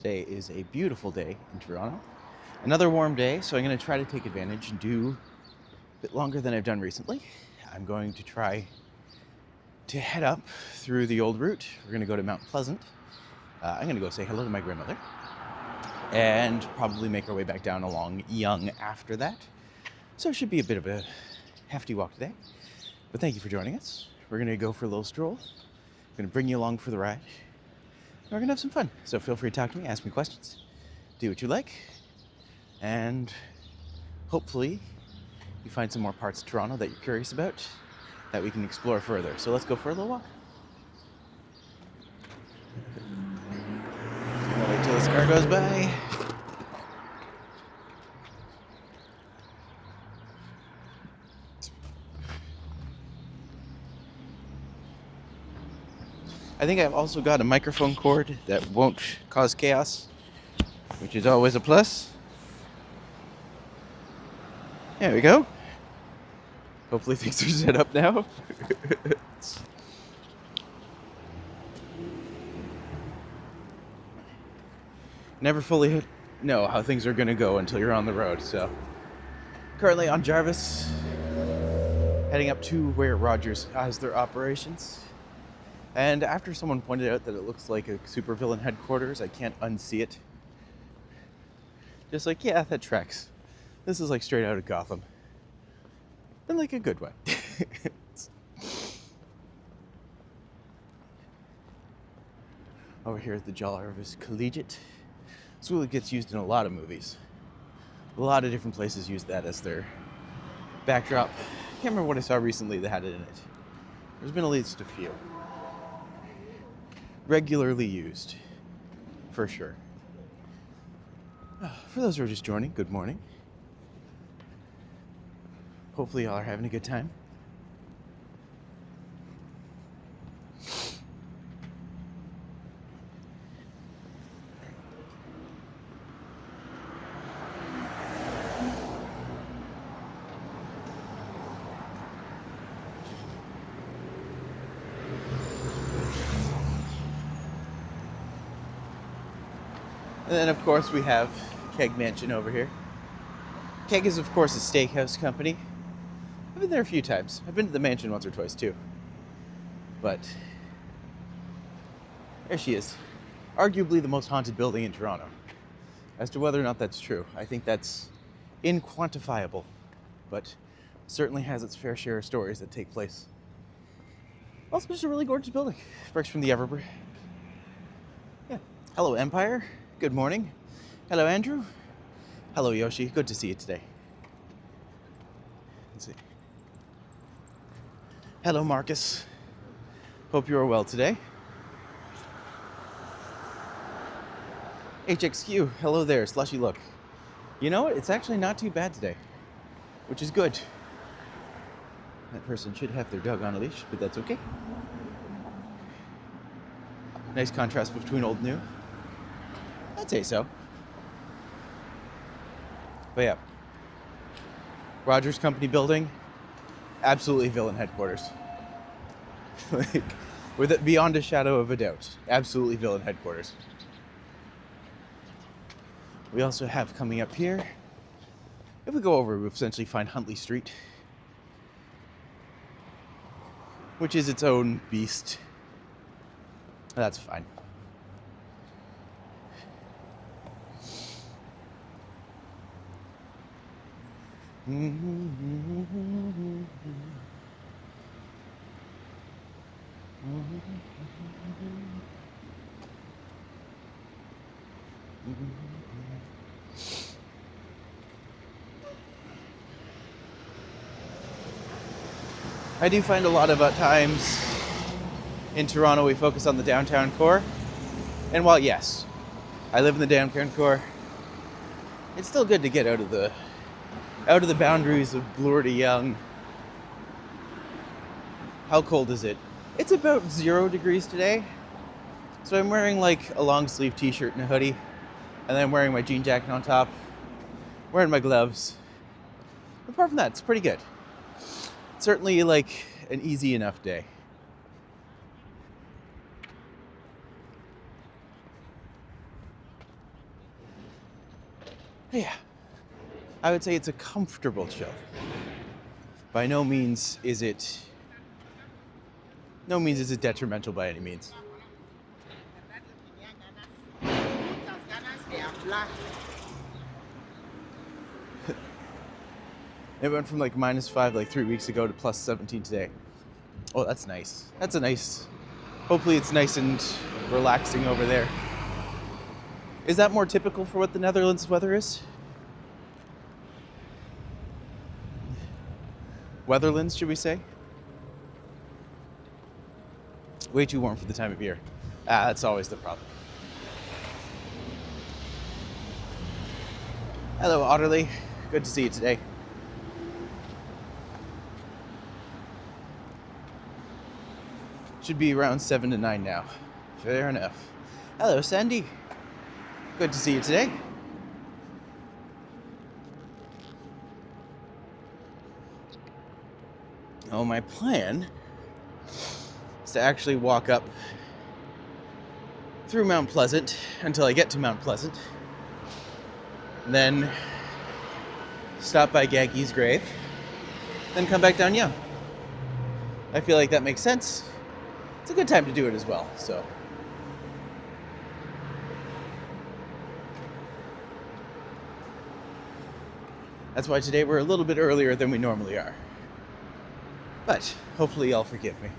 Today is a beautiful day in Toronto. Another warm day, so I'm going to try to take advantage and do a bit longer than I've done recently. I'm going to try to head up through the old route. We're going to go to Mount Pleasant. I'm going to go say hello to my grandmother and probably make our way back down along Yonge after that. So it should be a bit of a hefty walk today. But thank you for joining us. We're going to go for a little stroll. I'm going to bring you along for the ride. We're gonna have some fun. So feel free to talk to me, ask me questions, do what you like, and hopefully you find some more parts of Toronto that you're curious about that we can explore further. So let's go for a little walk. Wait till this car goes by. I think I've also got a microphone cord that won't cause chaos, which is always a plus. There we go. Hopefully things are set up now. Never fully know how things are going to go until you're on the road. So currently on Jarvis, heading up to where Rogers has their operations. And after someone pointed out that it looks like a supervillain headquarters, I can't unsee it. Just like, yeah, that tracks. This is like straight out of Gotham. In like a good way. Over here at the Jarvis Collegiate. School gets used in a lot of movies. A lot of different places use that as their backdrop. I can't remember what I saw recently that had it in it. There's been at least a few. Regularly used, for sure. For those who are just joining, good morning. Hopefully y'all are having a good time. And then, of course, we have Keg Mansion over here. Keg is, of course, a steakhouse company. I've been there a few times. I've been to the mansion once or twice, too. But there she is. Arguably the most haunted building in Toronto. As to whether or not that's true, I think that's inquantifiable. But certainly has its fair share of stories that take place. Also, just a really gorgeous building. Bricks from the Everbrick. Yeah. Hello, Empire. Good morning. Hello, Andrew. Hello, Yoshi. Good to see you today. Let's see. Hello, Marcus. Hope you are well today. HXQ. Hello there. Slushy look. You know what? It's actually not too bad today, which is good. That person should have their dog on a leash, but that's okay. Nice contrast between old and new. I'd say so. But yeah. Rogers Company building, absolutely villain headquarters. Like, with it beyond a shadow of a doubt, absolutely villain headquarters. We also have coming up here, if we go over, we'll essentially find Huntley Street, which is its own beast. That's fine. I do find a lot of times in Toronto we focus on the downtown core. And while yes, I live in the downtown core, it's still good to get out of the boundaries of Bloor to Yonge. How cold is it? It's about 0 degrees today. So I'm wearing like a long sleeve t-shirt and a hoodie. And then I'm wearing my jean jacket on top. Wearing my gloves. Apart from that, it's pretty good. Certainly like an easy enough day. Yeah, I would say it's a comfortable chill. By no means is it detrimental by any means. It went from like -5 like 3 weeks ago to +17 today. Oh, that's nice. That's a nice. Hopefully it's nice and relaxing over there. Is that more typical for what the Netherlands weather is? Weatherlands, should we say? Way too warm for the time of year. That's always the problem. Hello, Otterly. Good to see you today. Should be around 7 to 9 now. Fair enough. Hello, Sandy. Good to see you today. Oh, my plan is to actually walk up through Mount Pleasant until I get to Mount Pleasant. And then stop by Gaggy's grave. Then come back down Yonge. I feel like that makes sense. It's a good time to do it as well, so. That's why today we're a little bit earlier than we normally are. But hopefully y'all forgive me.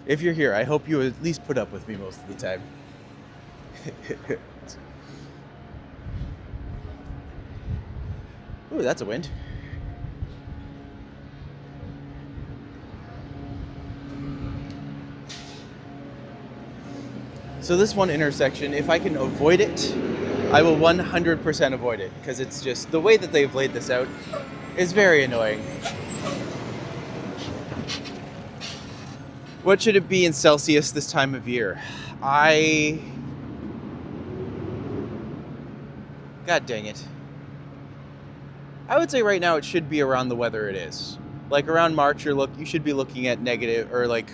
If you're here, I hope you at least put up with me most of the time. Ooh, that's a wind. So this one intersection, if I can avoid it, I will 100% avoid it, because it's just, the way that they've laid this out is very annoying. What should it be in Celsius this time of year? God dang it. I would say right now it should be around the weather it is. Like around March, you should be looking at negative, or like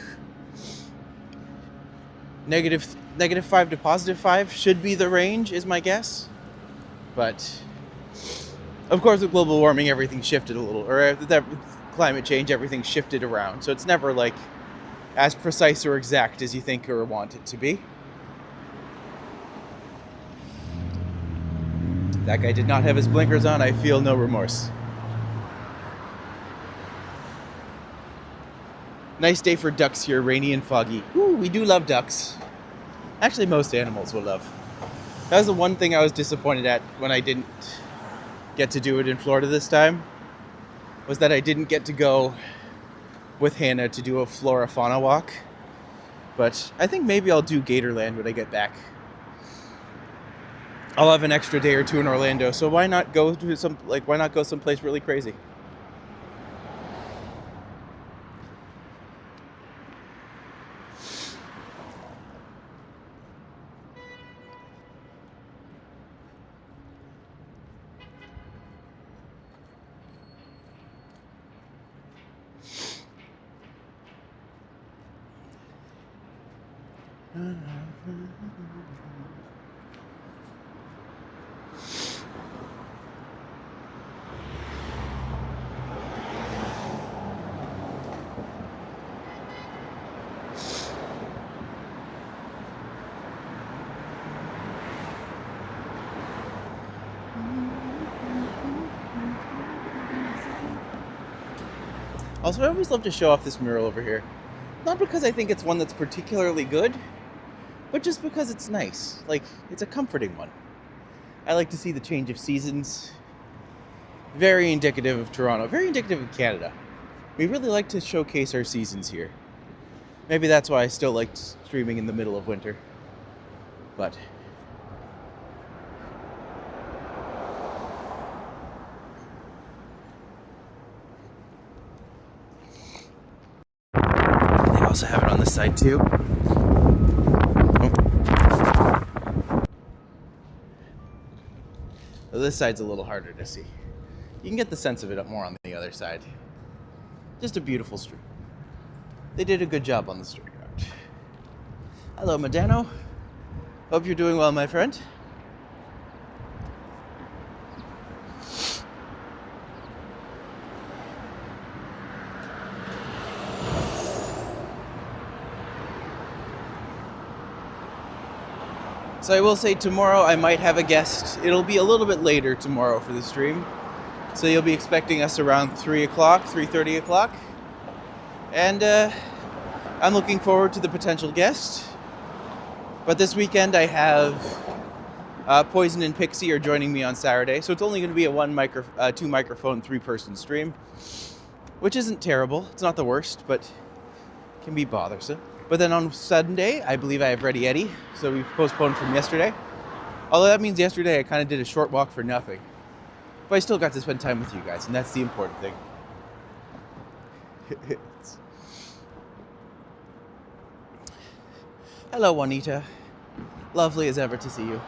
-5 to +5 should be the range, is my guess. But of course, with global warming, everything shifted a little, or that climate change, everything shifted around. So it's never like as precise or exact as you think or want it to be. That guy did not have his blinkers on. I feel no remorse. Nice day for ducks here, rainy and foggy. Ooh, we do love ducks. Actually, most animals will love. That was the one thing I was disappointed at when I didn't get to do it in Florida this time, was that I didn't get to go with Hannah to do a flora-fauna walk. But I think maybe I'll do Gatorland when I get back. I'll have an extra day or two in Orlando, so why not go to why not go someplace really crazy? Also, I always love to show off this mural over here. Not because I think it's one that's particularly good, but just because it's nice. Like, it's a comforting one. I like to see the change of seasons. Very indicative of Toronto. Very indicative of Canada. We really like to showcase our seasons here. Maybe that's why I still like streaming in the middle of winter. But they also have it on this side too. Oh. This side's a little harder to see. You can get the sense of it up more on the other side. Just a beautiful street. They did a good job on the street art. Hello, Medano. Hope you're doing well, my friend. So I will say tomorrow I might have a guest. It'll be a little bit later tomorrow for the stream. So you'll be expecting us around 3 o'clock, 3:30 o'clock. And I'm looking forward to the potential guest. But this weekend I have Poison and Pixie are joining me on Saturday. So it's only going to be a 2 microphone, 3-person stream. Which isn't terrible. It's not the worst, but can be bothersome. But then on Sunday, I believe I have Ready Eddie. So we've postponed from yesterday. Although that means yesterday I kind of did a short walk for nothing. But I still got to spend time with you guys, and that's the important thing. Hello, Juanita. Lovely as ever to see you.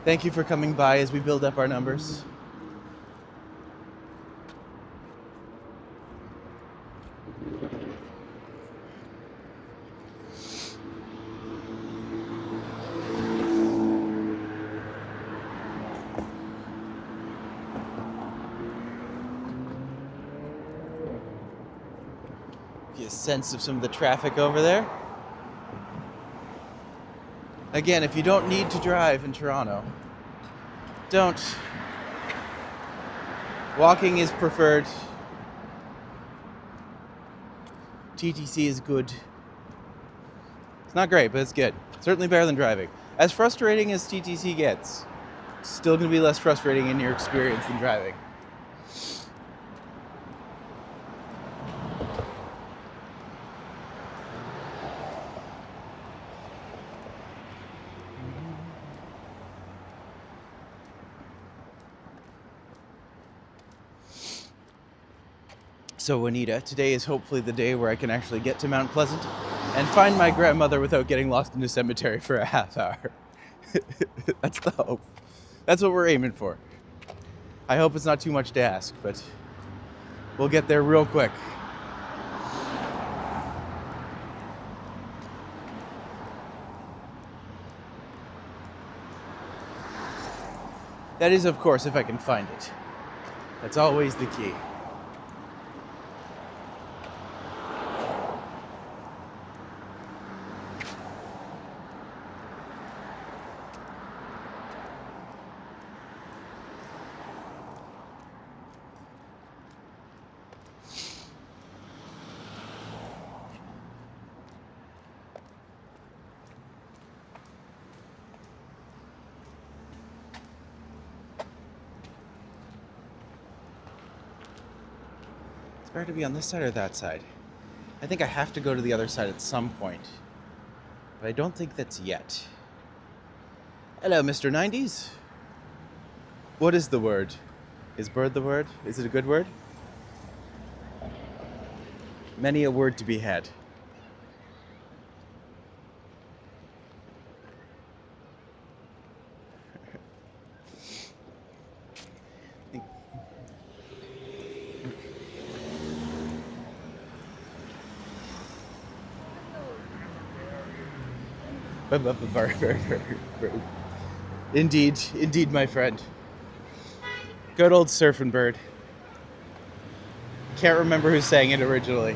Thank you for coming by as we build up our numbers. Get a sense of some of the traffic over there. Again, if you don't need to drive in Toronto, don't. Walking is preferred. TTC is good. It's not great, but it's good. Certainly better than driving. As frustrating as TTC gets, it's still going to be less frustrating in your experience than driving. So Juanita, today is hopefully the day where I can actually get to Mount Pleasant and find my grandmother without getting lost in a cemetery for a half hour. That's the hope. That's what we're aiming for. I hope it's not too much to ask, but we'll get there real quick. That is, of course, if I can find it. That's always the key. Better to be on this side or that side? I think I have to go to the other side at some point. But I don't think that's yet. Hello, Mr. 90s. What is the word? Is bird the word? Is it a good word? Many a word to be had. Indeed, my friend. Good old surfing bird. Can't remember who sang it originally,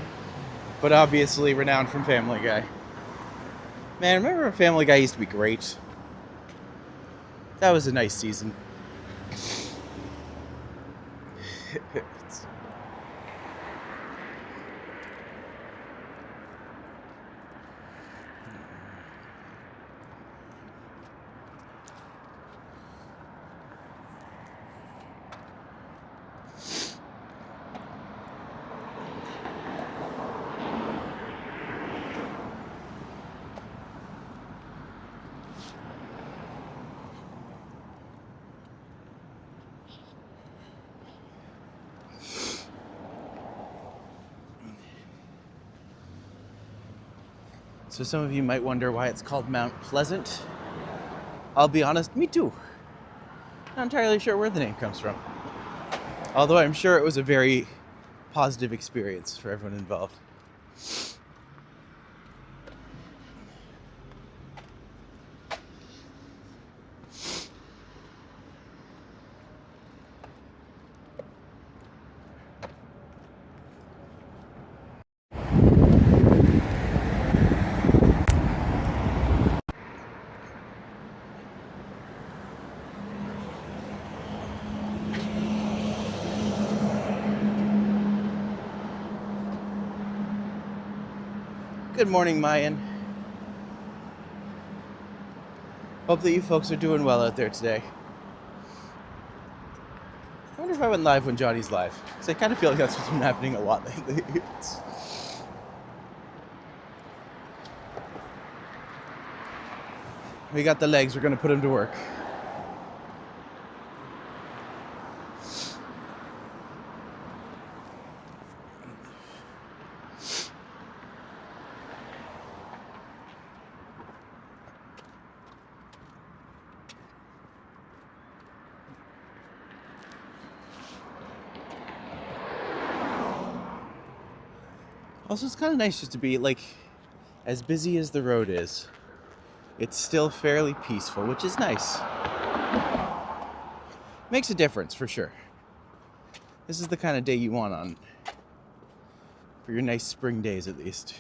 but obviously renowned from Family Guy. Man, remember when Family Guy used to be great? That was a nice season. So some of you might wonder why it's called Mount Pleasant. I'll be honest, me too. Not entirely sure where the name comes from. Although I'm sure it was a very positive experience for everyone involved. Good morning, Mayan. Hope that you folks are doing well out there today. I wonder if I went live when Johnny's live, because I kind of feel like that's what's been happening a lot lately. We got the legs, we're going to put him to work. Also, it's kind of nice just to be, like, as busy as the road is, it's still fairly peaceful, which is nice. Makes a difference, for sure. This is the kind of day you want on, for your nice spring days at least.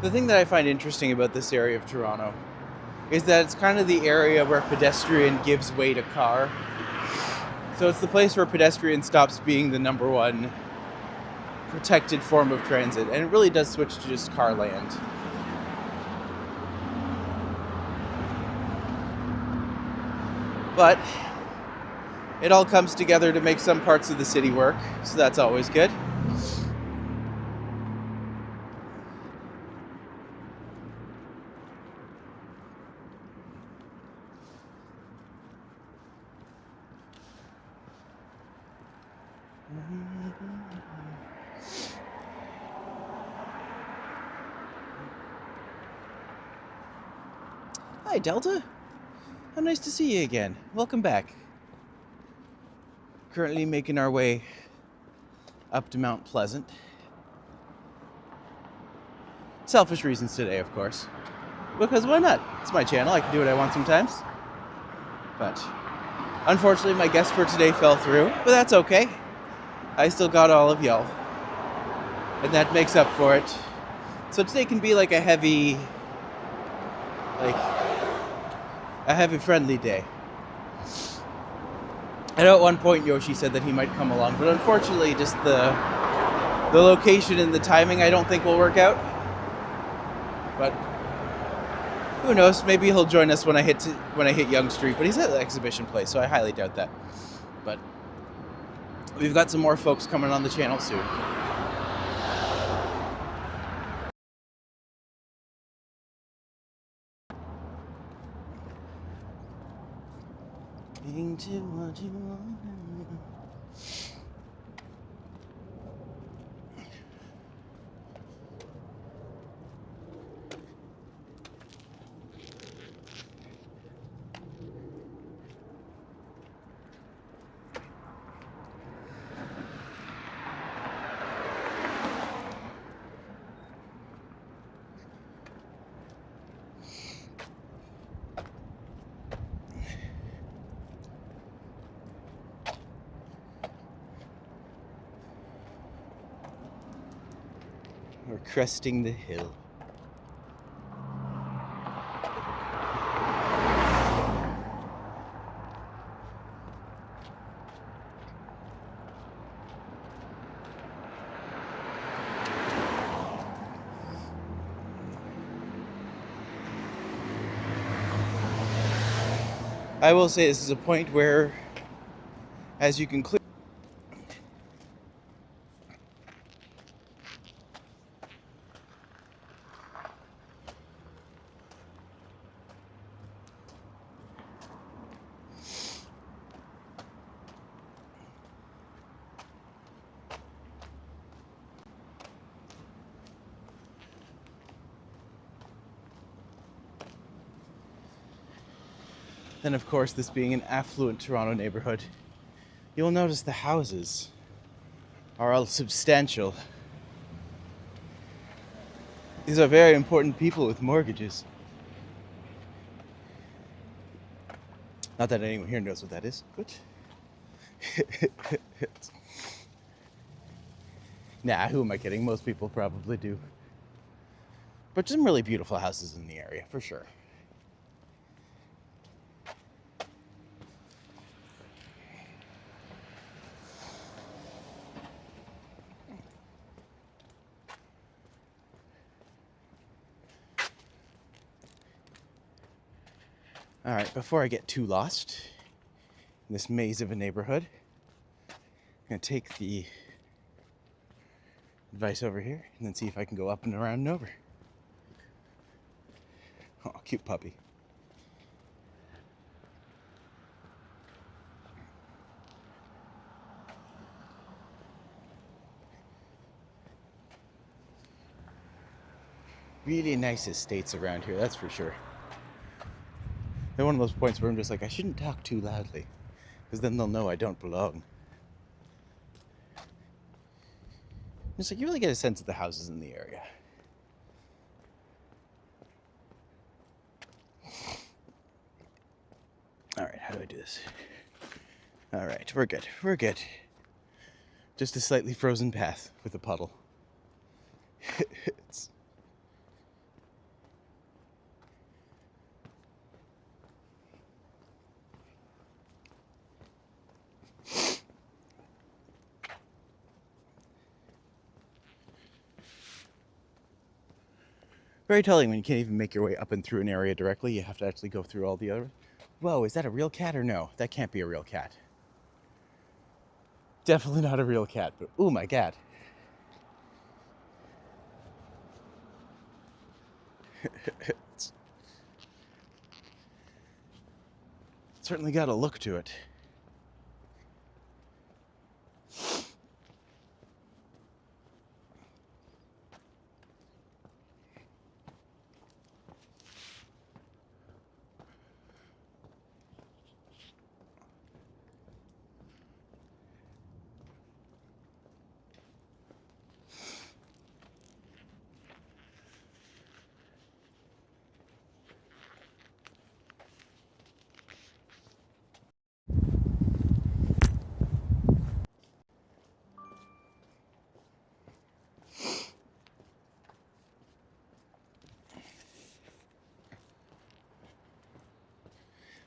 The thing that I find interesting about this area of Toronto is that it's kind of the area where pedestrian gives way to car. So it's the place where pedestrian stops being the number one protected form of transit, and it really does switch to just car land. But it all comes together to make some parts of the city work, so that's always good. Hi, Delta. How nice to see you again. Welcome back. Currently making our way up to Mount Pleasant. Selfish reasons today, of course. Because why not? It's my channel. I can do what I want sometimes. But unfortunately, my guest for today fell through. But that's okay. I still got all of y'all. And that makes up for it. So today can be like a heavy friendly day. I know at one point Yoshi said that he might come along, but unfortunately just the location and the timing I don't think will work out. But who knows, maybe he'll join us when I hit Yonge Street, but he's at the exhibition place, so I highly doubt that. But we've got some more folks coming on the channel soon. We're cresting the hill. I will say this is a point where, as you can clearly then of course this being an affluent Toronto neighborhood, you'll notice the houses are all substantial. These are very important people with mortgages. Not that anyone here knows what that is, but nah, who am I kidding? Most people probably do. But some really beautiful houses in the area, for sure. All right, before I get too lost in this maze of a neighborhood, I'm gonna take the advice over here and then see if I can go up and around and over. Oh, cute puppy. Really nice estates around here, that's for sure. They're one of those points where I'm just like, I shouldn't talk too loudly, because then they'll know I don't belong. It's like you really get a sense of the houses in the area. All right, how do I do this? All right, we're good. We're good. Just a slightly frozen path with a puddle. It's... very telling when you can't even make your way up and through an area directly. You have to actually go through all the other... Whoa, is that a real cat or no? That can't be a real cat. Definitely not a real cat, but oh my god. It's certainly got a look to it.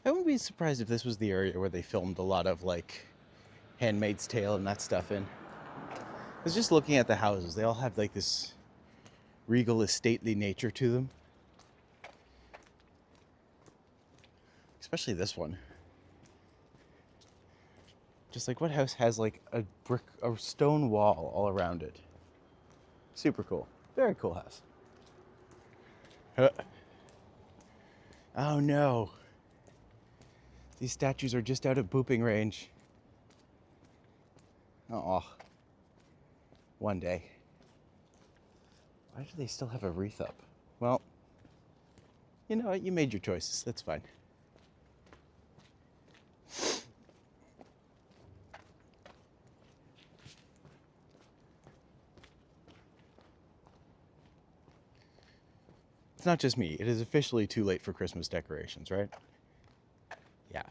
I wouldn't be surprised if this was the area where they filmed a lot of like Handmaid's Tale and that stuff in. I was just looking at the houses. They all have like this regal, stately nature to them. Especially this one. Just like what house has like a stone wall all around it? Super cool. Very cool house. Oh no. These statues are just out of pooping range. Oh. One day. Why do they still have a wreath up? Well, you know what? You made your choices. That's fine. It's not just me. It is officially too late for Christmas decorations, right? Yeah.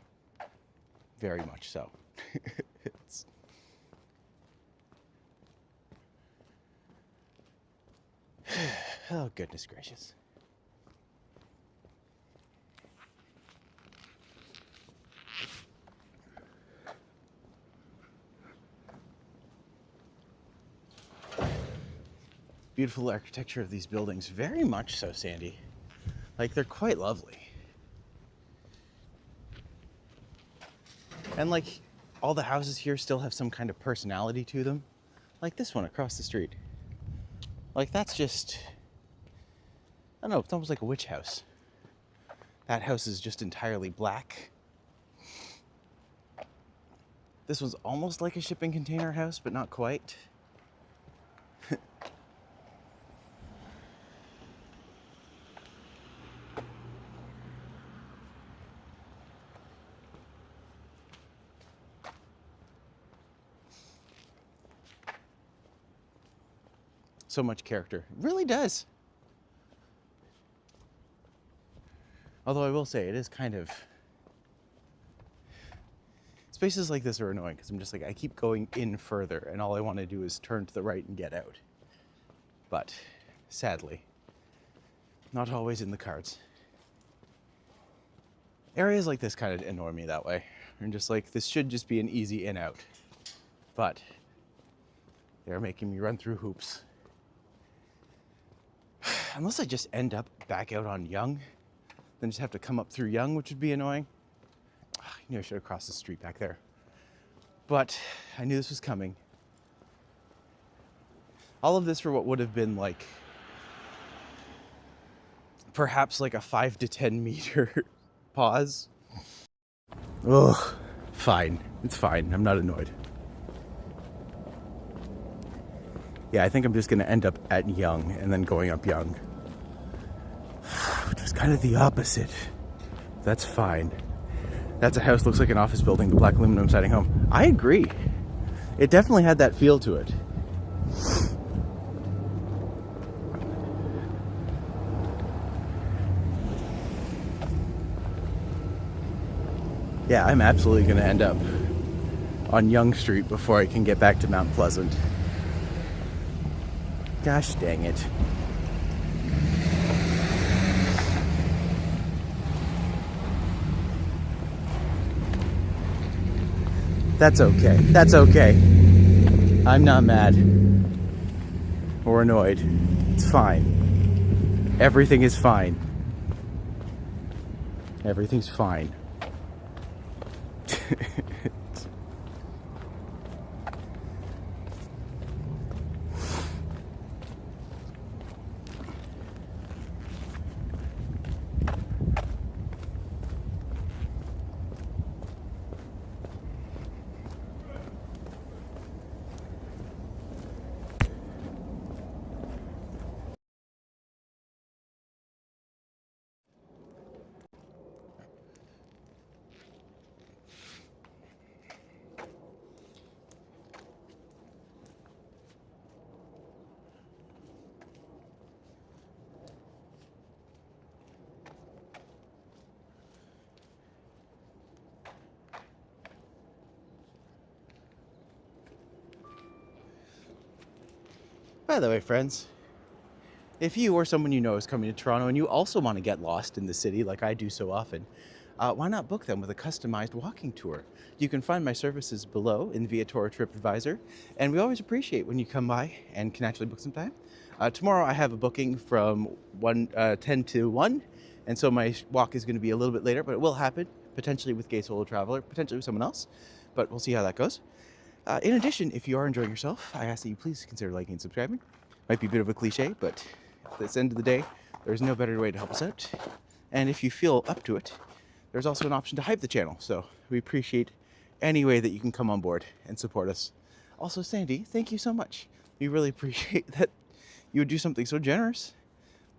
Very much so. It's... oh, goodness gracious. Beautiful architecture of these buildings. Very much so, Sandy. Like, they're quite lovely. And, like, all the houses here still have some kind of personality to them. Like this one across the street. Like, that's just... I don't know, it's almost like a witch house. That house is just entirely black. This one's almost like a shipping container house, but not quite. So much character. It really does. Although I will say, it is kind of Spaces like this are annoying because I'm just like, I keep going in further and all I want to do is turn to the right and get out. But sadly, not always in the cards. Areas like this kind of annoy me that way. I'm just like, this should just be an easy in out. But they're making me run through hoops. Unless I just end up back out on Yonge, then just have to come up through Yonge, which would be annoying. I knew I should have crossed the street back there. But I knew this was coming. All of this for what would have been like, perhaps like a 5 to 10 meter pause. Ugh, fine. It's fine. I'm not annoyed. Yeah, I think I'm just going to end up at Yonge and then going up Yonge. Which was kind of the opposite. That's fine. That's a house, looks like an office building, the black aluminum siding home. I agree. It definitely had that feel to it. Yeah, I'm absolutely going to end up on Yonge Street before I can get back to Mount Pleasant. Gosh dang it. That's okay. That's okay. I'm not mad or annoyed. It's fine. Everything is fine. Everything's fine. By the way, friends, if you or someone you know is coming to Toronto and you also want to get lost in the city like I do so often, why not book them with a customized walking tour? You can find my services below in VIATOR TRIPADVISOR, and we always appreciate when you come by and can actually book some time. Tomorrow I have a booking from 10 to 1, and so my walk is going to be a little bit later, but it will happen, potentially with Gay Solo Traveler, potentially with someone else, but we'll see how that goes. In addition, if you are enjoying yourself, I ask that you please consider liking and subscribing. Might be a bit of a cliche, but at the end of the day, there's no better way to help us out. And if you feel up to it, there's also an option to hype the channel. So we appreciate any way that you can come on board and support us. Also, Sandy, thank you so much. We really appreciate that you would do something so generous.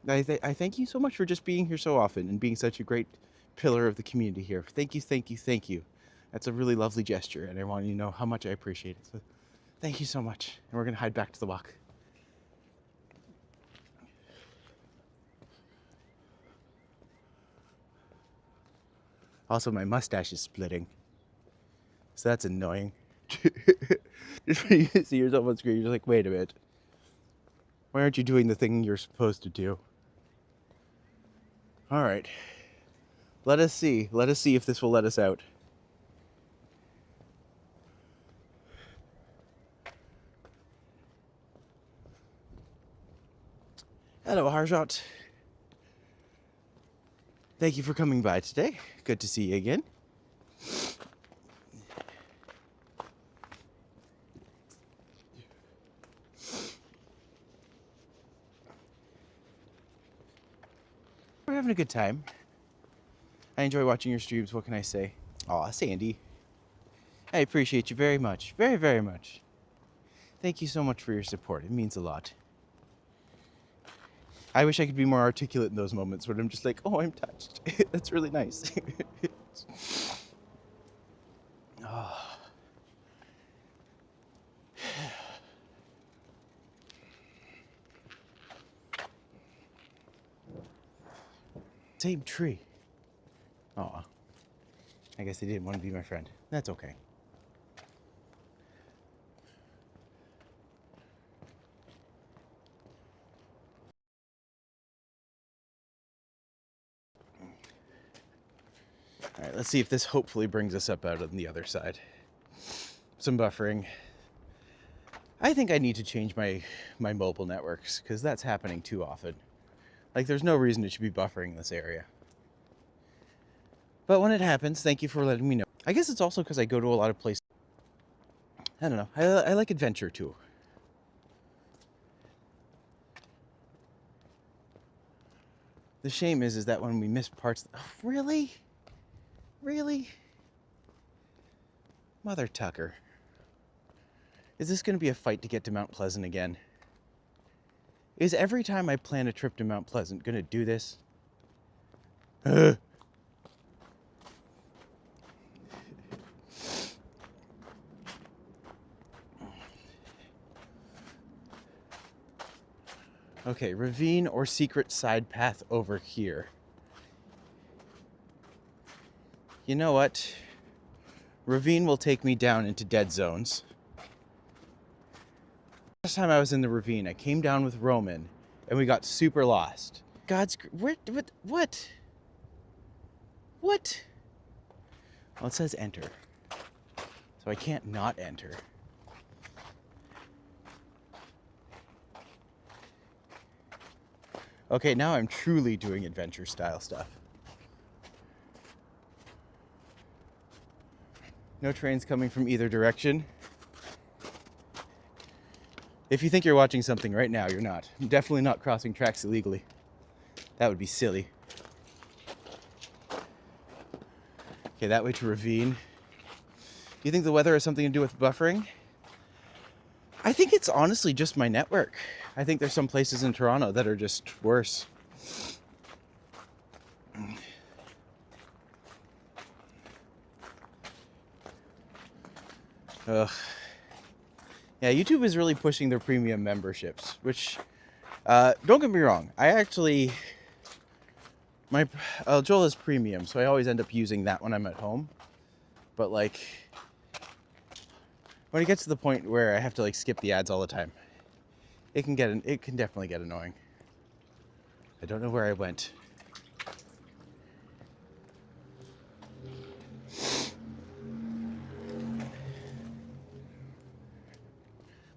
I thank you so much for just being here so often and being such a great pillar of the community here. Thank you, thank you, thank you. That's a really lovely gesture, and I want you to know how much I appreciate it. So thank you so much. And we're going to head back to the walk. Also, my mustache is splitting. So that's annoying. Just when you see yourself on screen, you're like, wait a minute. Why aren't you doing the thing you're supposed to do? All right. Let us see. Let us see if this will let us out. Hello, Harjot. Thank you for coming by today. Good to see you again. We're having a good time. I enjoy watching your streams. What can I say? Aw, Sandy. I appreciate you very much. Very, very much. Thank you so much for your support. It means a lot. I wish I could be more articulate in those moments when I'm just like, oh, I'm touched. That's really nice. Oh. Same tree. Aw. I guess they didn't want to be my friend. That's okay. All right, let's see if this hopefully brings us up out on the other side. Some buffering. I think I need to change my mobile networks because that's happening too often. Like, there's no reason it should be buffering this area. But when it happens, thank you for letting me know. I guess it's also because I go to a lot of places. I don't know. I like adventure too. The shame is that when we miss parts... Oh, really? Really? Mother Tucker. Is this going to be a fight to get to Mount Pleasant again? Is every time I plan a trip to Mount Pleasant going to do this? Okay, ravine or secret side path over here. You know what? Ravine will take me down into dead zones. Last time I was in the ravine, I came down with Roman, and we got super lost. God's... What? What? Well, it says enter. So I can't not enter. Okay, now I'm truly doing adventure style stuff. No trains coming from either direction. If you think you're watching something right now, you're not. I'm definitely not crossing tracks illegally. That would be silly. Okay, that way to ravine. Do you think the weather has something to do with buffering? I think it's honestly just my network. I think there's some places in Toronto that are just worse. Ugh. Yeah, YouTube is really pushing their premium memberships, which, don't get me wrong, I actually, Joel is premium, so I always end up using that when I'm at home. But like, when it gets to the point where I have to like skip the ads all the time, it can definitely get annoying. I don't know where I went.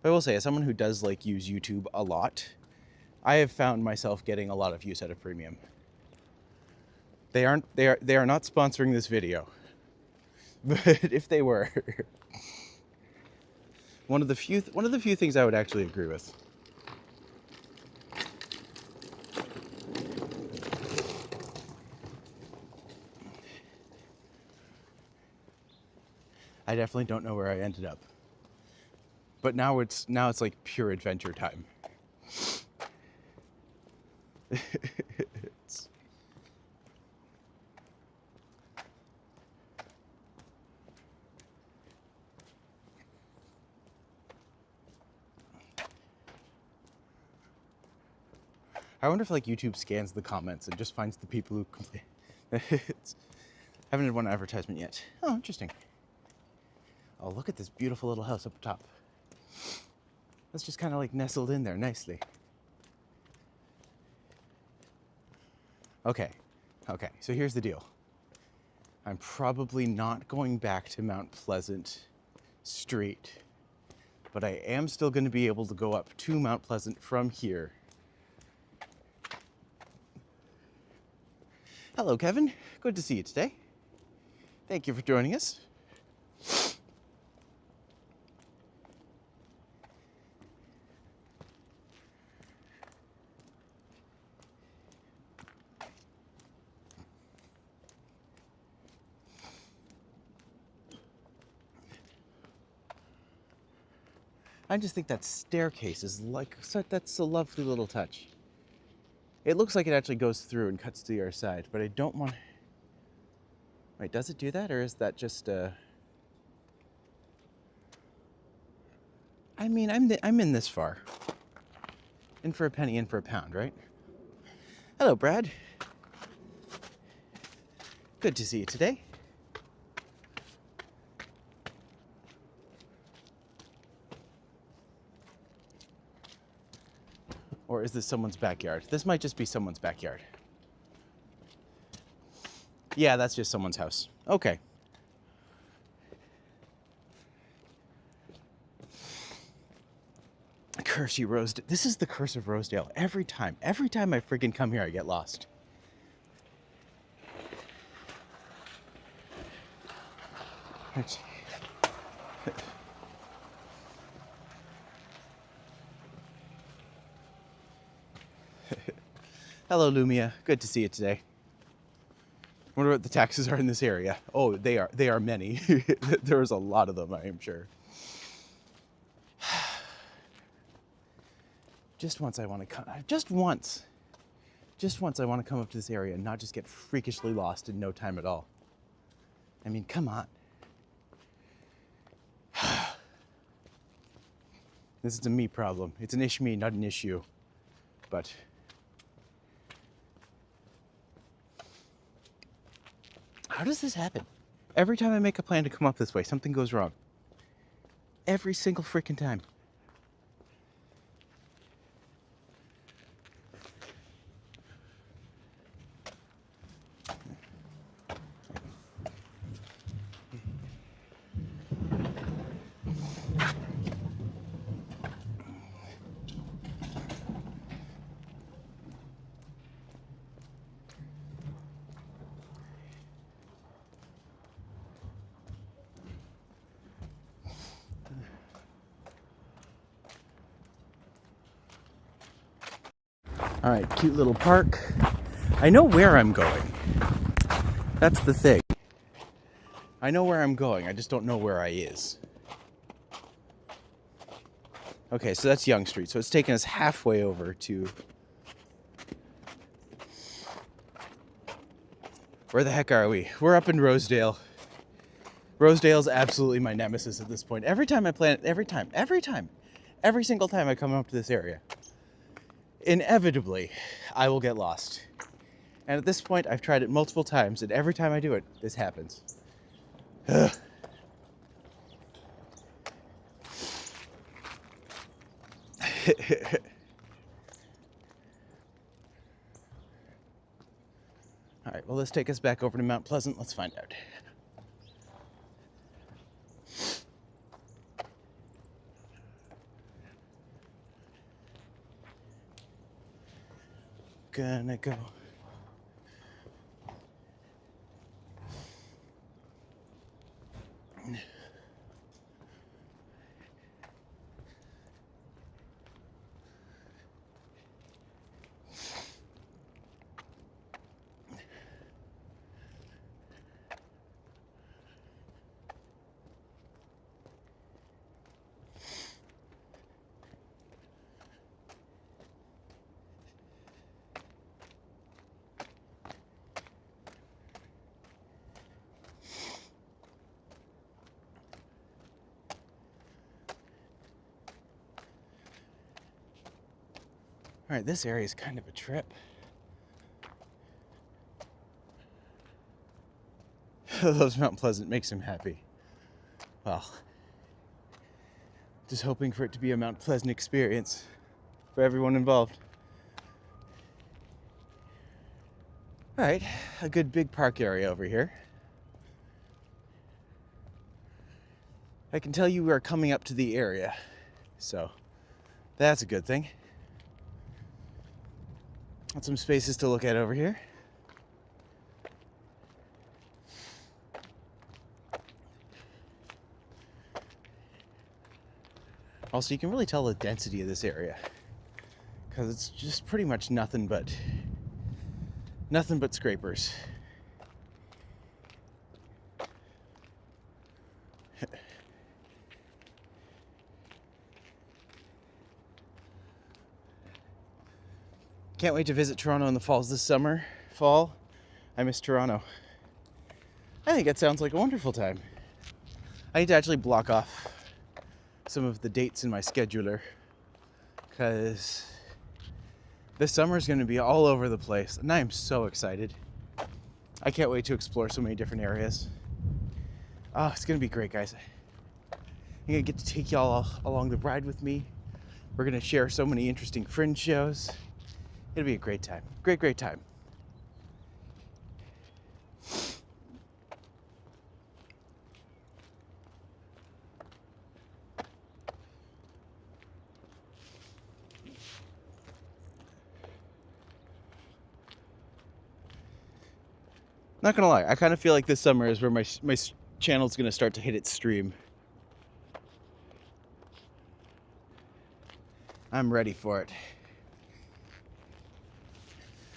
But I will say, as someone who does like use YouTube a lot, I have found myself getting a lot of use out of premium. They are not sponsoring this video. But if they were, one of the few things I would actually agree with. I definitely don't know where I ended up. But now it's like pure adventure time. I wonder if like YouTube scans the comments and just finds the people who complain. Haven't had one advertisement yet. Oh, interesting. Oh, look at this beautiful little house up top. That's just kind of like nestled in there nicely. Okay, so here's the deal. I'm probably not going back to Mount Pleasant Street, but I am still going to be able to go up to Mount Pleasant from here. Hello, Kevin. Good to see you today. Thank you for joining us. I just think that staircase is like, that's a lovely little touch. It looks like it actually goes through and cuts to the other side, but I don't want... Wait, does it do that, or is that just I mean, I'm in this far. In for a penny, in for a pound, right? Hello, Brad. Good to see you today. Or is this someone's backyard? This might just be someone's backyard. Yeah, that's just someone's house. Okay. Curse you, Rosedale. This is the curse of Rosedale. Every time I freaking come here, I get lost. Hello, Lumia. Good to see you today. Wonder what the taxes are in this area. Oh, they are many. There's a lot of them, I am sure. Just once I want to come. Just once I want to come up to this area and not just get freakishly lost in no time at all. I mean, come on. This is a me problem. It's an me, not an issue. But how does this happen? Every time I make a plan to come up this way, something goes wrong. Every single freaking time. All right, cute little park. I know where I'm going. That's the thing. I know where I'm going, I just don't know where I is. Okay, so that's Young Street. So it's taken us halfway over to... Where the heck are we? We're up in Rosedale. Rosedale's absolutely my nemesis at this point. Every time I plan, every single time I come up to this area, inevitably, I will get lost. And at this point, I've tried it multiple times, and every time I do it, this happens. Ugh. All right, well, let's take us back over to Mount Pleasant. Let's find out. Gonna go. All right, this area is kind of a trip. Loves Mount Pleasant, makes him happy. Well, just hoping for it to be a Mount Pleasant experience for everyone involved. All right, a good big park area over here. I can tell you we are coming up to the area, so that's a good thing. Got some spaces to look at over here. Also, you can really tell the density of this area because it's just pretty much nothing but scrapers. Can't wait to visit Toronto in the falls this fall. I miss Toronto. I think that sounds like a wonderful time. I need to actually block off some of the dates in my scheduler because this summer is going to be all over the place and I am so excited. I can't wait to explore so many different areas. Oh, it's going to be great, guys. I'm going to get to take y'all along the ride with me. We're going to share so many interesting fringe shows. It'll be a great time. Great time. Not gonna lie, I kind of feel like this summer is where my channel's gonna start to hit its stream. I'm ready for it.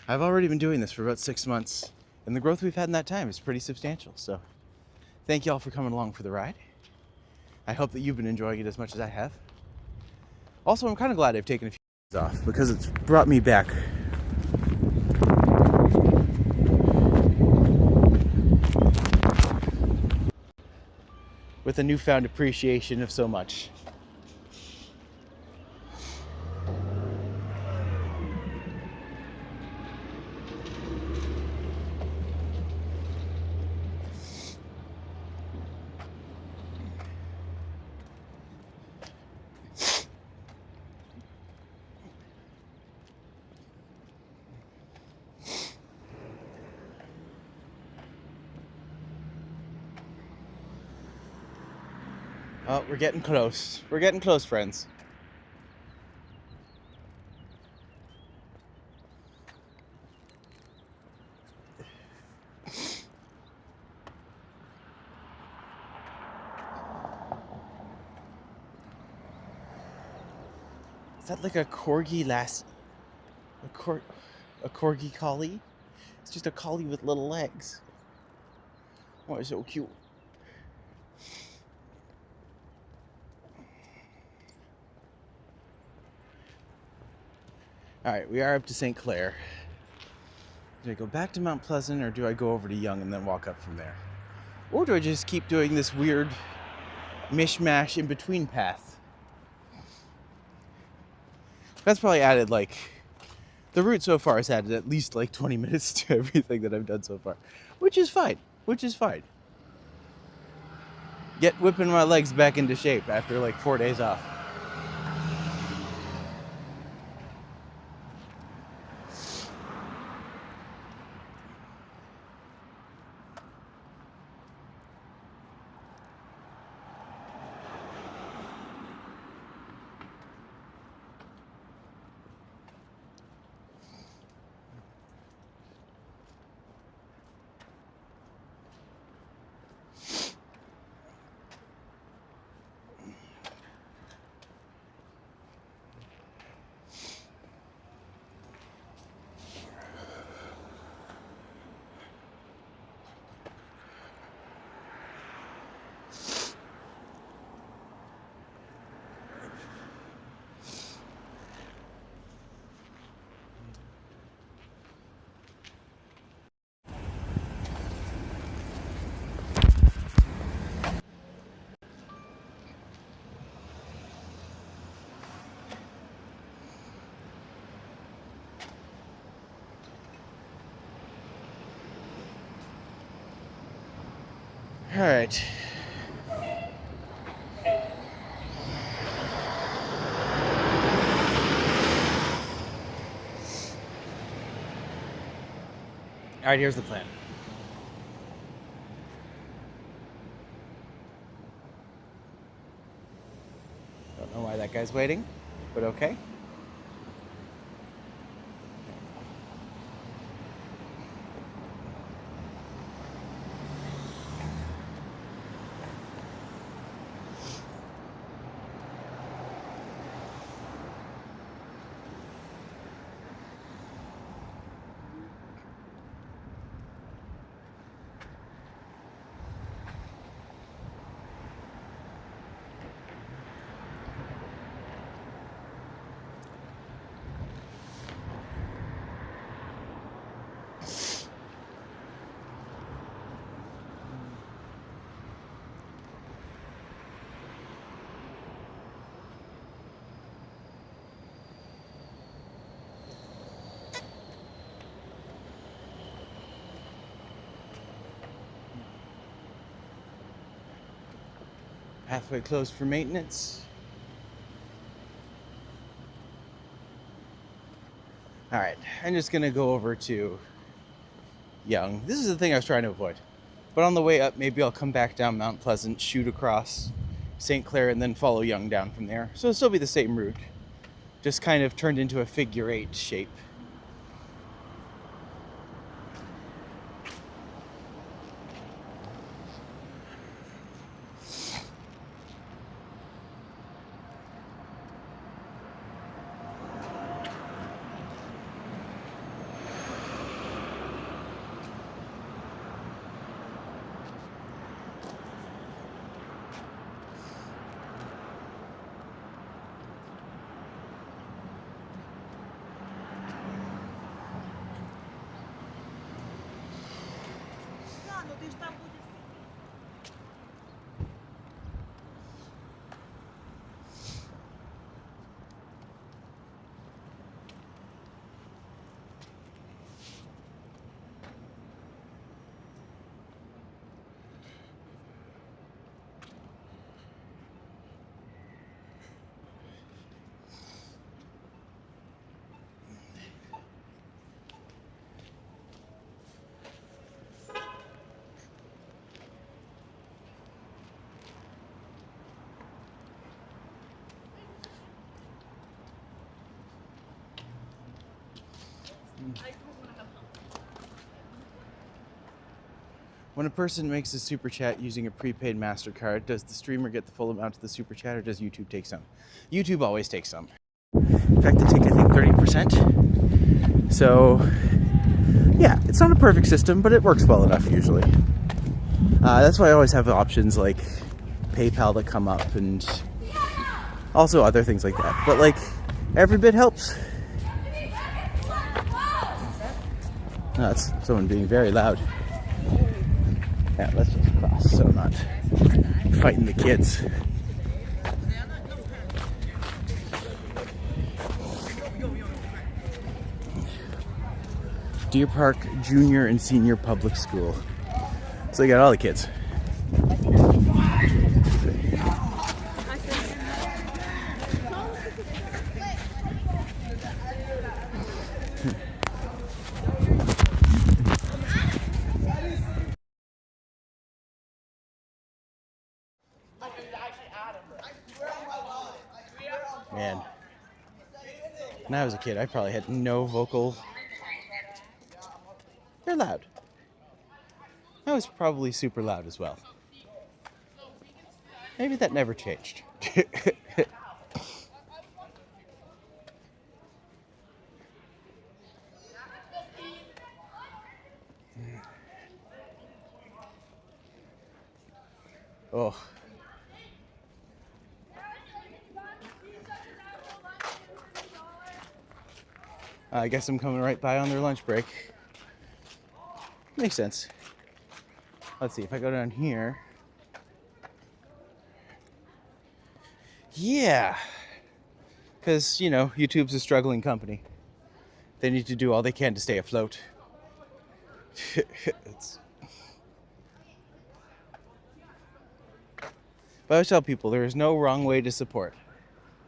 I've already been doing this for about 6 months, and the growth we've had in that time is pretty substantial. So thank you all for coming along for the ride. I hope that you've been enjoying it as much as I have. Also, I'm kind of glad I've taken a few days off because it's brought me back with a newfound appreciation of so much. Oh, we're getting close. We're getting close, friends. Is that like a corgi lassie? A corgi collie? It's just a collie with little legs. Oh, it's so cute. All right, we are up to St. Clair. Do I go back to Mount Pleasant or do I go over to Young and then walk up from there? Or do I just keep doing this weird mishmash in between path? That's probably added the route so far has added at least 20 minutes to everything that I've done so far, which is fine, Get whipping my legs back into shape after 4 days off. All right. All right, here's the plan. Don't know why that guy's waiting, but okay. Pathway closed for maintenance. All right, I'm just gonna go over to Young. This is the thing I was trying to avoid. But on the way up, maybe I'll come back down Mount Pleasant, shoot across St. Clair, and then follow Young down from there. So it'll still be the same route, just kind of turned into a figure 8 shape. When a person makes a super chat using a prepaid MasterCard, does the streamer get the full amount of the super chat or does YouTube take some? YouTube always takes some. In fact, they take, I think, 30%. So, yeah, it's not a perfect system, but it works well enough usually. That's why I always have options like PayPal that come up and also other things like that. But, like, every bit helps. That's someone being very loud. Yeah, let's just cross so I'm not fighting the kids. Deer Park Junior and Senior Public School. So they got all the kids. Man, when I was a kid, I probably had no vocal. They're loud. I was probably super loud as well. Maybe that never changed. Oh. I guess I'm coming right by on their lunch break. Makes sense. Let's see, if I go down here. Yeah. Because, you know, YouTube's a struggling company. They need to do all they can to stay afloat. But I always tell people there is no wrong way to support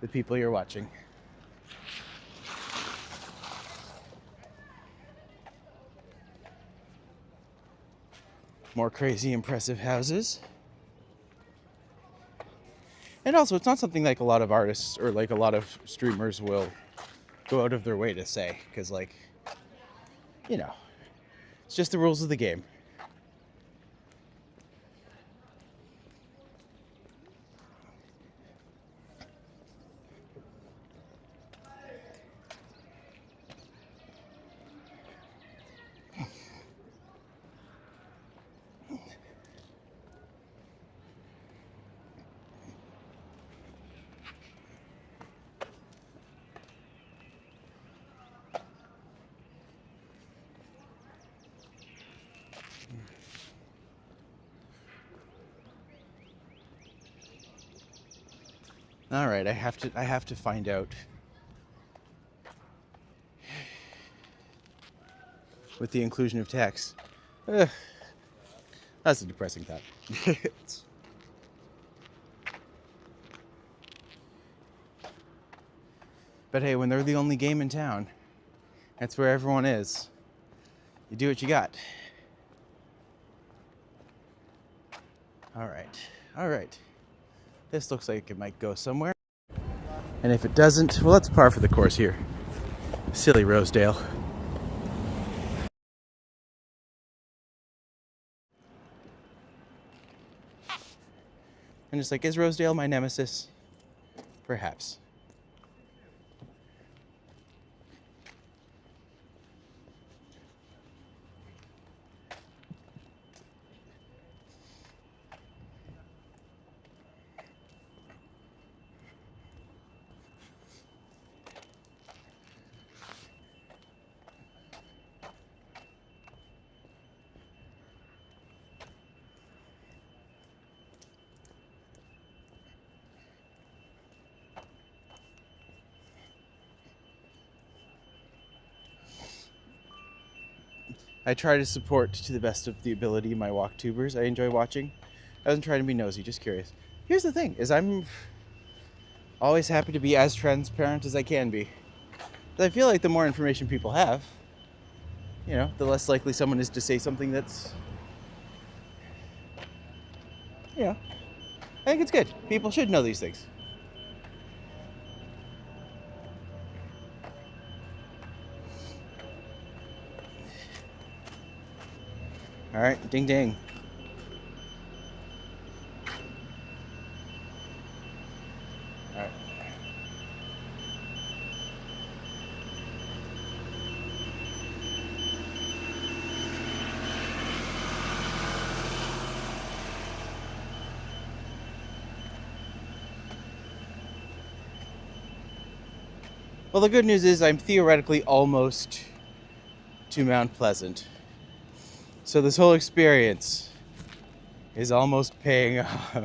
the people you're watching. More crazy, impressive houses. And also, it's not something like a lot of artists or like a lot of streamers will go out of their way to say. Because, like, you know, it's just the rules of the game. All right, I have to find out with the inclusion of text. That's a depressing thought. But hey, when they're the only game in town, that's where everyone is. You do what you got. All right. This looks like it might go somewhere. And if it doesn't, well, that's par for the course here. Silly Rosedale. And it's like, is Rosedale my nemesis? Perhaps. I try to support to the best of the ability my walk tubers I enjoy watching. I wasn't trying to be nosy, just curious. Here's the thing, is I'm always happy to be as transparent as I can be. But I feel like the more information people have, you know, the less likely someone is to say something that's, you know, I think it's good. People should know these things. All right, ding ding. All right. Well, the good news is I'm theoretically almost to Mount Pleasant. So this whole experience is almost paying off.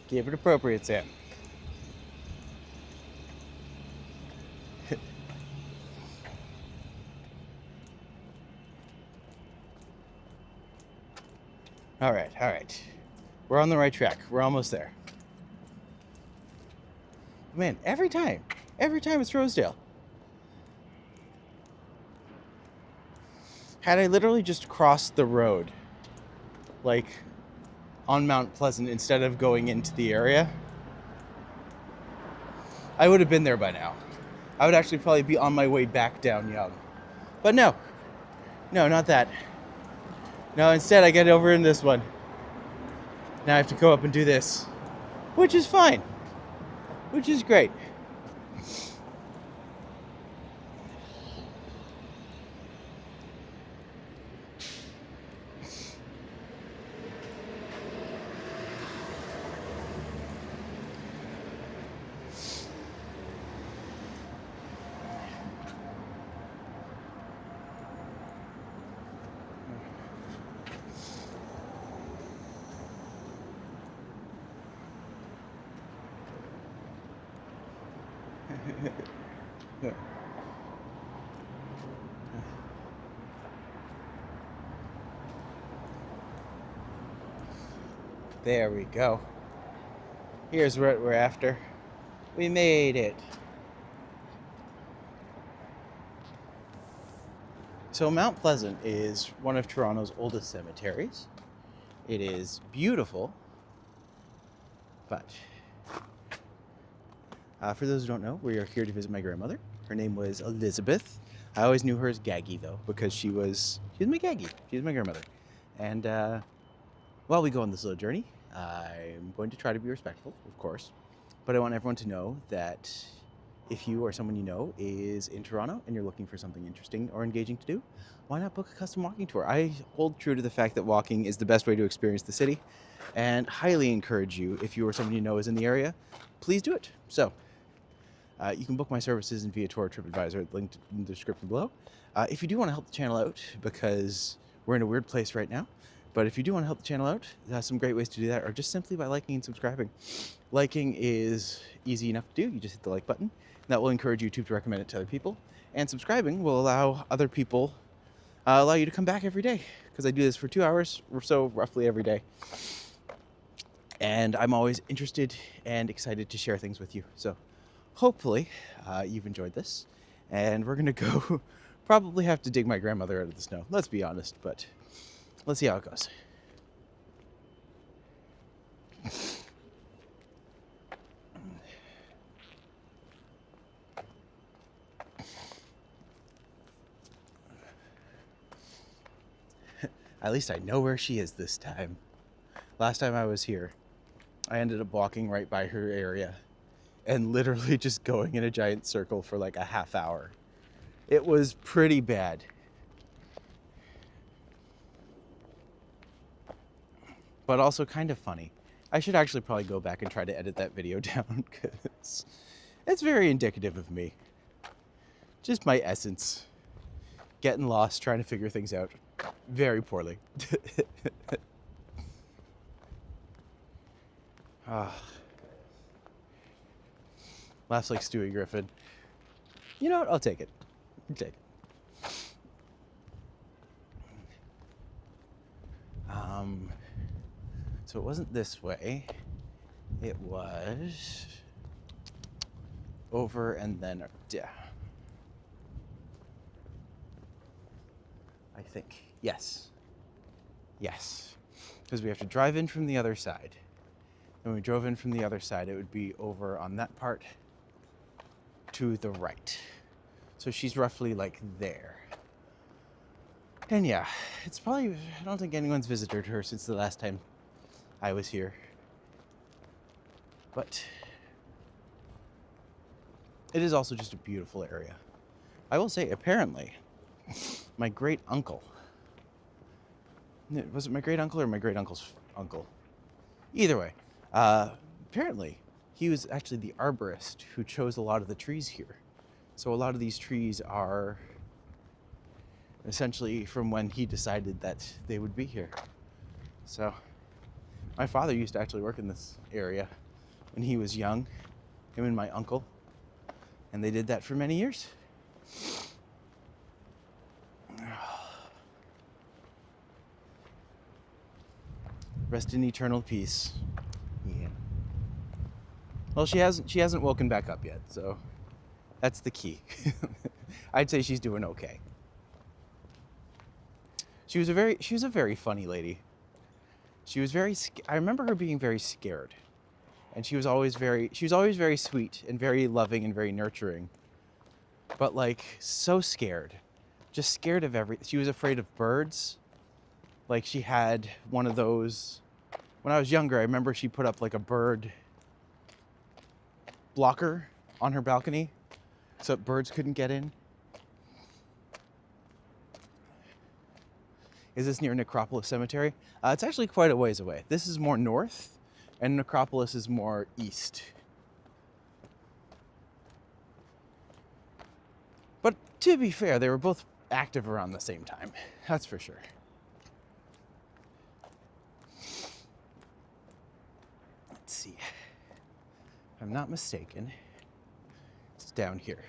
Keep it appropriate, Sam. All right. We're on the right track. We're almost there. Man, every time it's Rosedale. Had I literally just crossed the road, like on Mount Pleasant, instead of going into the area, I would have been there by now. I would actually probably be on my way back down Young. But no, not that. No, instead I get over in this one. Now I have to go up and do this, which is fine, which is great. There we go. Here's what we're after. We made it. So Mount Pleasant is one of Toronto's oldest cemeteries. It is beautiful, but for those who don't know, we are here to visit my grandmother. Her name was Elizabeth. I always knew her as Gaggy though, because she was my Gaggy. She was my grandmother. And while we go on this little journey, I'm going to try to be respectful, of course, but I want everyone to know that if you or someone you know is in Toronto and you're looking for something interesting or engaging to do, why not book a custom walking tour? I hold true to the fact that walking is the best way to experience the city, and highly encourage you, if you or someone you know is in the area, please do it. So you can book my services in VIATOR TRIPADVISOR, linked in the description below. If you do want to help the channel out, because we're in a weird place right now, but if you do want to help the channel out, some great ways to do that are just simply by liking and subscribing. Liking is easy enough to do. You just hit the like button. That will encourage YouTube to recommend it to other people. And subscribing will allow other people, allow you to come back every day, because I do this for 2 hours or so roughly every day. And I'm always interested and excited to share things with you. So hopefully you've enjoyed this. And we're going to go probably have to dig my grandmother out of the snow. Let's be honest, but let's see how it goes. At least I know where she is this time. Last time I was here, I ended up walking right by her area and literally just going in a giant circle for like a half hour. It was pretty bad. But also kind of funny. I should actually probably go back and try to edit that video down, because it's very indicative of me. Just my essence. Getting lost, trying to figure things out very poorly. Ah, laughs like Stewie Griffin. You know what? I'll take it. I'll take it. So it wasn't this way. It was over and then down. I think. Yes. Yes. Because we have to drive in from the other side. When we drove in from the other side, it would be over on that part to the right. So she's roughly like there. And yeah, it's probably, I don't think anyone's visited her since the last time I was here. But it is also just a beautiful area. I will say, apparently, my great uncle, was it my great uncle or my great uncle's uncle? Either way, apparently he was actually the arborist who chose a lot of the trees here. So a lot of these trees are essentially from when he decided that they would be here. So my father used to actually work in this area when he was young, him and my uncle, and they did that for many years. Rest in eternal peace. Yeah. Well, she hasn't woken back up yet, so that's the key. I'd say she's doing okay. She was a very funny lady. I remember her being very scared. And she was always very sweet and very loving and very nurturing. But like so scared. Just scared of everything. She was afraid of birds. Like she had one of those, when I was younger, I remember she put up like a bird blocker on her balcony so that birds couldn't get in. Is this near Necropolis Cemetery? It's actually quite a ways away. This is more north, and Necropolis is more east. But to be fair, they were both active around the same time. That's for sure. Let's see. If I'm not mistaken, it's down here.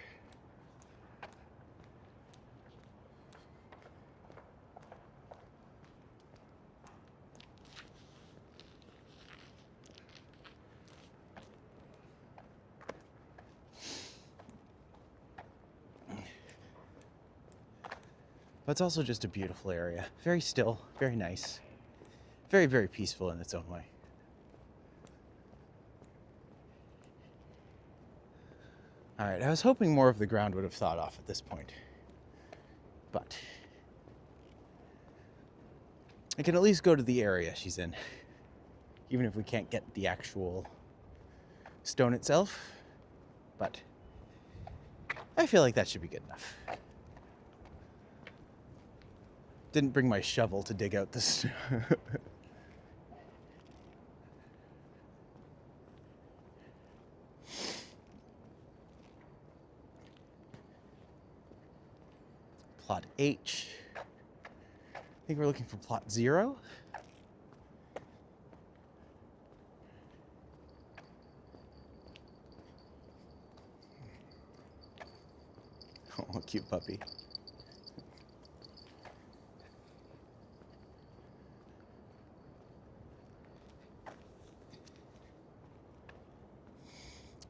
But it's also just a beautiful area. Very still, very nice. Very, very peaceful in its own way. All right, I was hoping more of the ground would have thawed off at this point. But I can at least go to the area she's in. Even if we can't get the actual stone itself. But I feel like that should be good enough. Didn't bring my shovel to dig out the snow. Plot H. I think we're looking for plot 0. Oh, cute puppy.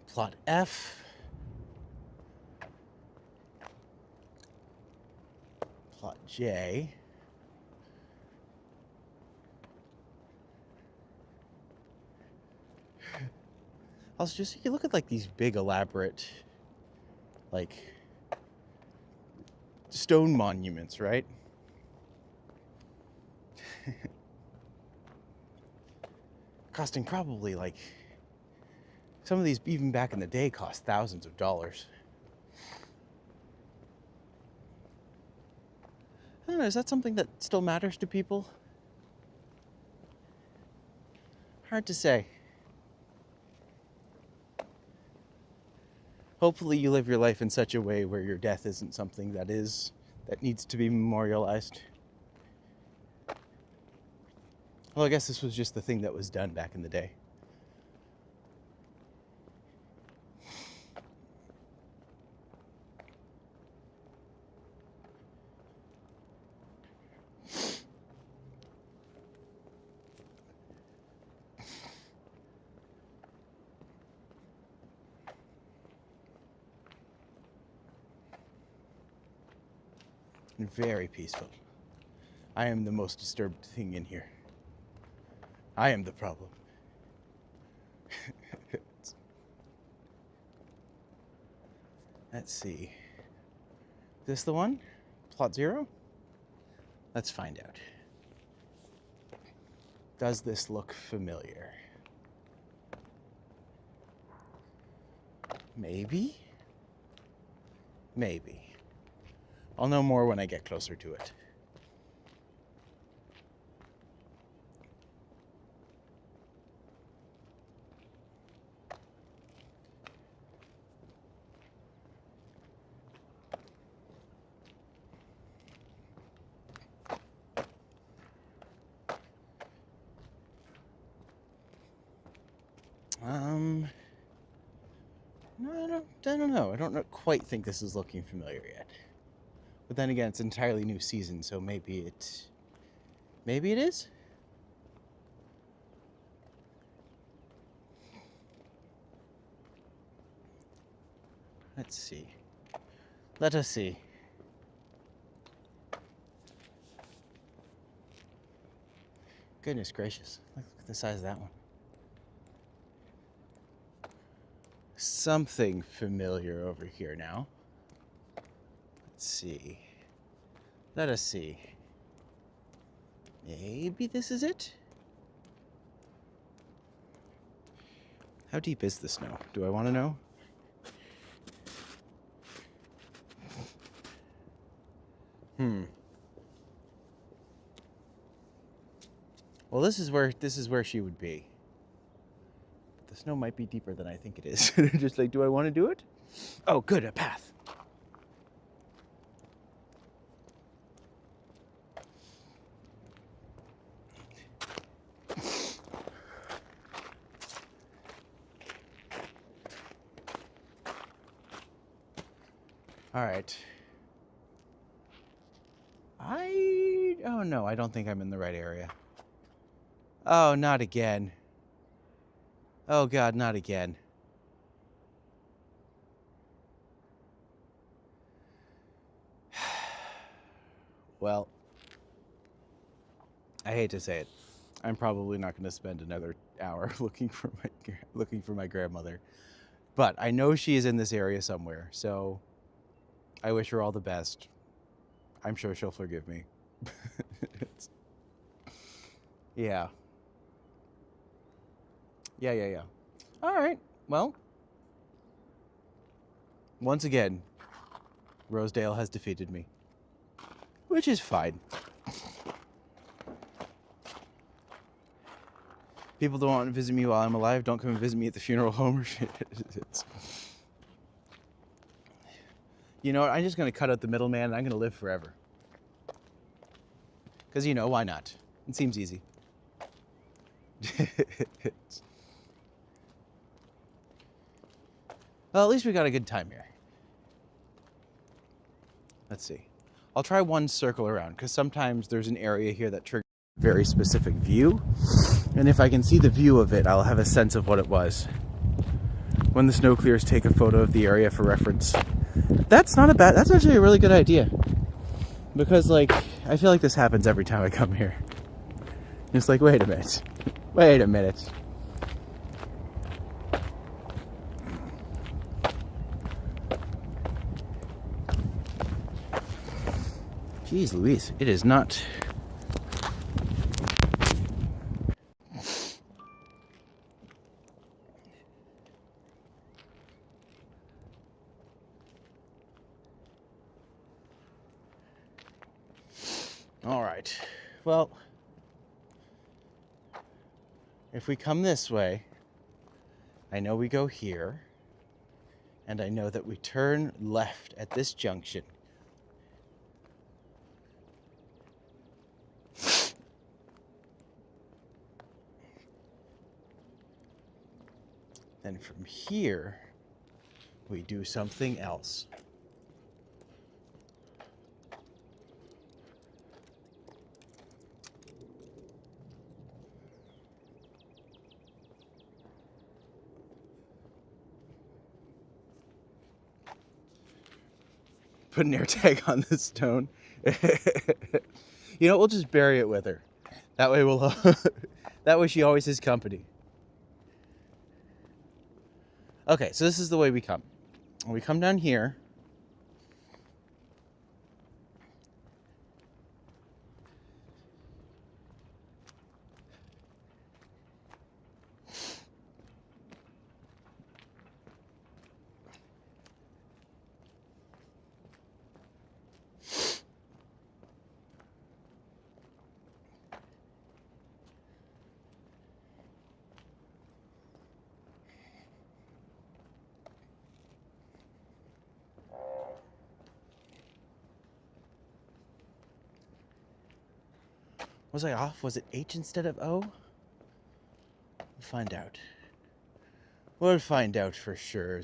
Plot F. Plot J. Also, just you look at like these big elaborate, like stone monuments, right? Costing probably like, some of these even back in the day cost thousands of dollars. I don't know, is that something that still matters to people? Hard to say. Hopefully you live your life in such a way where your death isn't something that needs to be memorialized. Well, I guess this was just the thing that was done back in the day. and very peaceful. I am the most disturbed thing in here. I am the problem. Let's see. Is this the one? Plot 0? Let's find out. Does this look familiar? Maybe? Maybe. I'll know more when I get closer to it. No, I don't know. I don't quite think this is looking familiar yet. But then again, it's an entirely new season, so maybe it is? Let's see. Let us see. Goodness gracious. Look at the size of that one. Something familiar over here now. Let's see. Let us see. Maybe this is it? How deep is the snow? Do I want to know? Well, this is where she would be. But the snow might be deeper than I think it is. Just like, do I want to do it? Oh, good, a path. All right. Oh no, I don't think I'm in the right area. Oh, not again. Oh God, not again. Well, I hate to say it. I'm probably not going to spend another hour looking for my grandmother. But I know she is in this area somewhere, so I wish her all the best. I'm sure she'll forgive me. Yeah. Yeah. All right. Well, once again, Rosedale has defeated me, which is fine. People don't want to visit me while I'm alive. Don't come and visit me at the funeral home. You know what? I'm just going to cut out the middleman and I'm going to live forever. Because, why not? It seems easy. Well, at least we got a good time here. Let's see. I'll try one circle around, because sometimes there's an area here that triggers a very specific view. And if I can see the view of it, I'll have a sense of what it was. When the snow clears, take a photo of the area for reference. That's actually a really good idea. Because, I feel like this happens every time I come here. It's like, wait a minute. Wait a minute. Jeez Louise, it is not... All right. Well, if we come this way, I know we go here, and I know that we turn left at this junction. Then from here, we do something else. put an air tag on this stone. You know, we'll just bury it with her. That way we'll that way she always has company. Okay, so this is the way we come. We come down here. Was I off? Was it H instead of O? We'll find out. We'll find out for sure.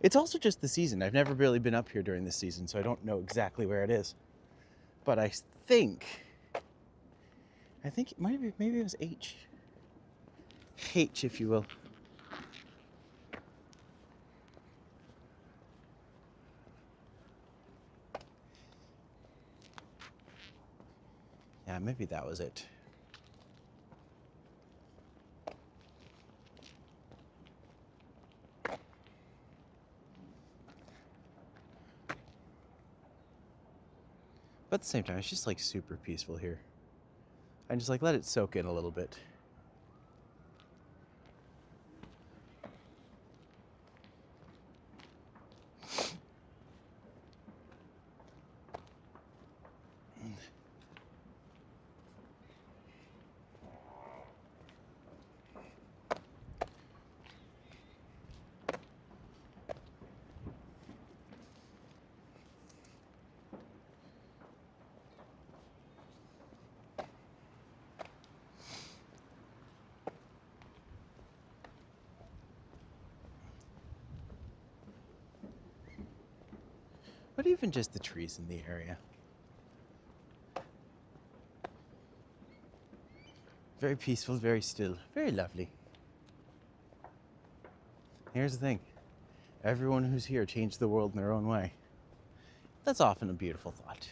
It's also just the season. I've never really been up here during this season, so I don't know exactly where it is. But I think it might be, maybe it was H. H, if you will. Yeah, maybe that was it. But at the same time, it's just like super peaceful here. I just like let it soak in a little bit. But even just the trees in the area. Very peaceful, very still, very lovely. Here's the thing. Everyone who's here changed the world in their own way. That's often a beautiful thought.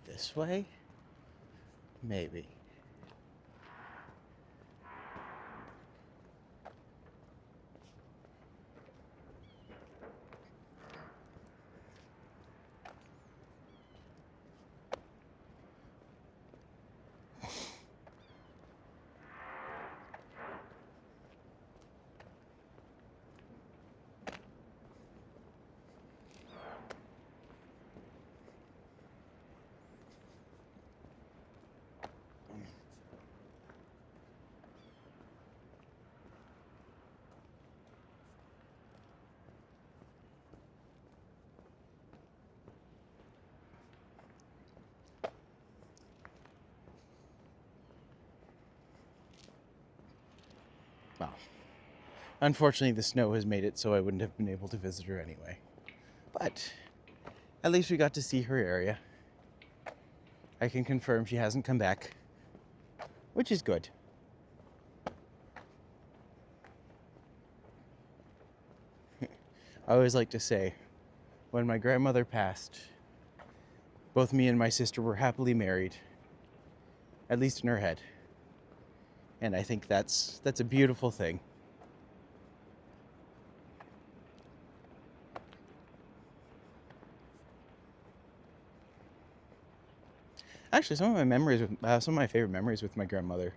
This way? Maybe. Well, unfortunately the snow has made it so I wouldn't have been able to visit her anyway. But at least we got to see her area. I can confirm she hasn't come back, which is good. I always like to say, when my grandmother passed, both me and my sister were happily married, at least in her head. And I think that's a beautiful thing. Actually, some of my favorite memories with my grandmother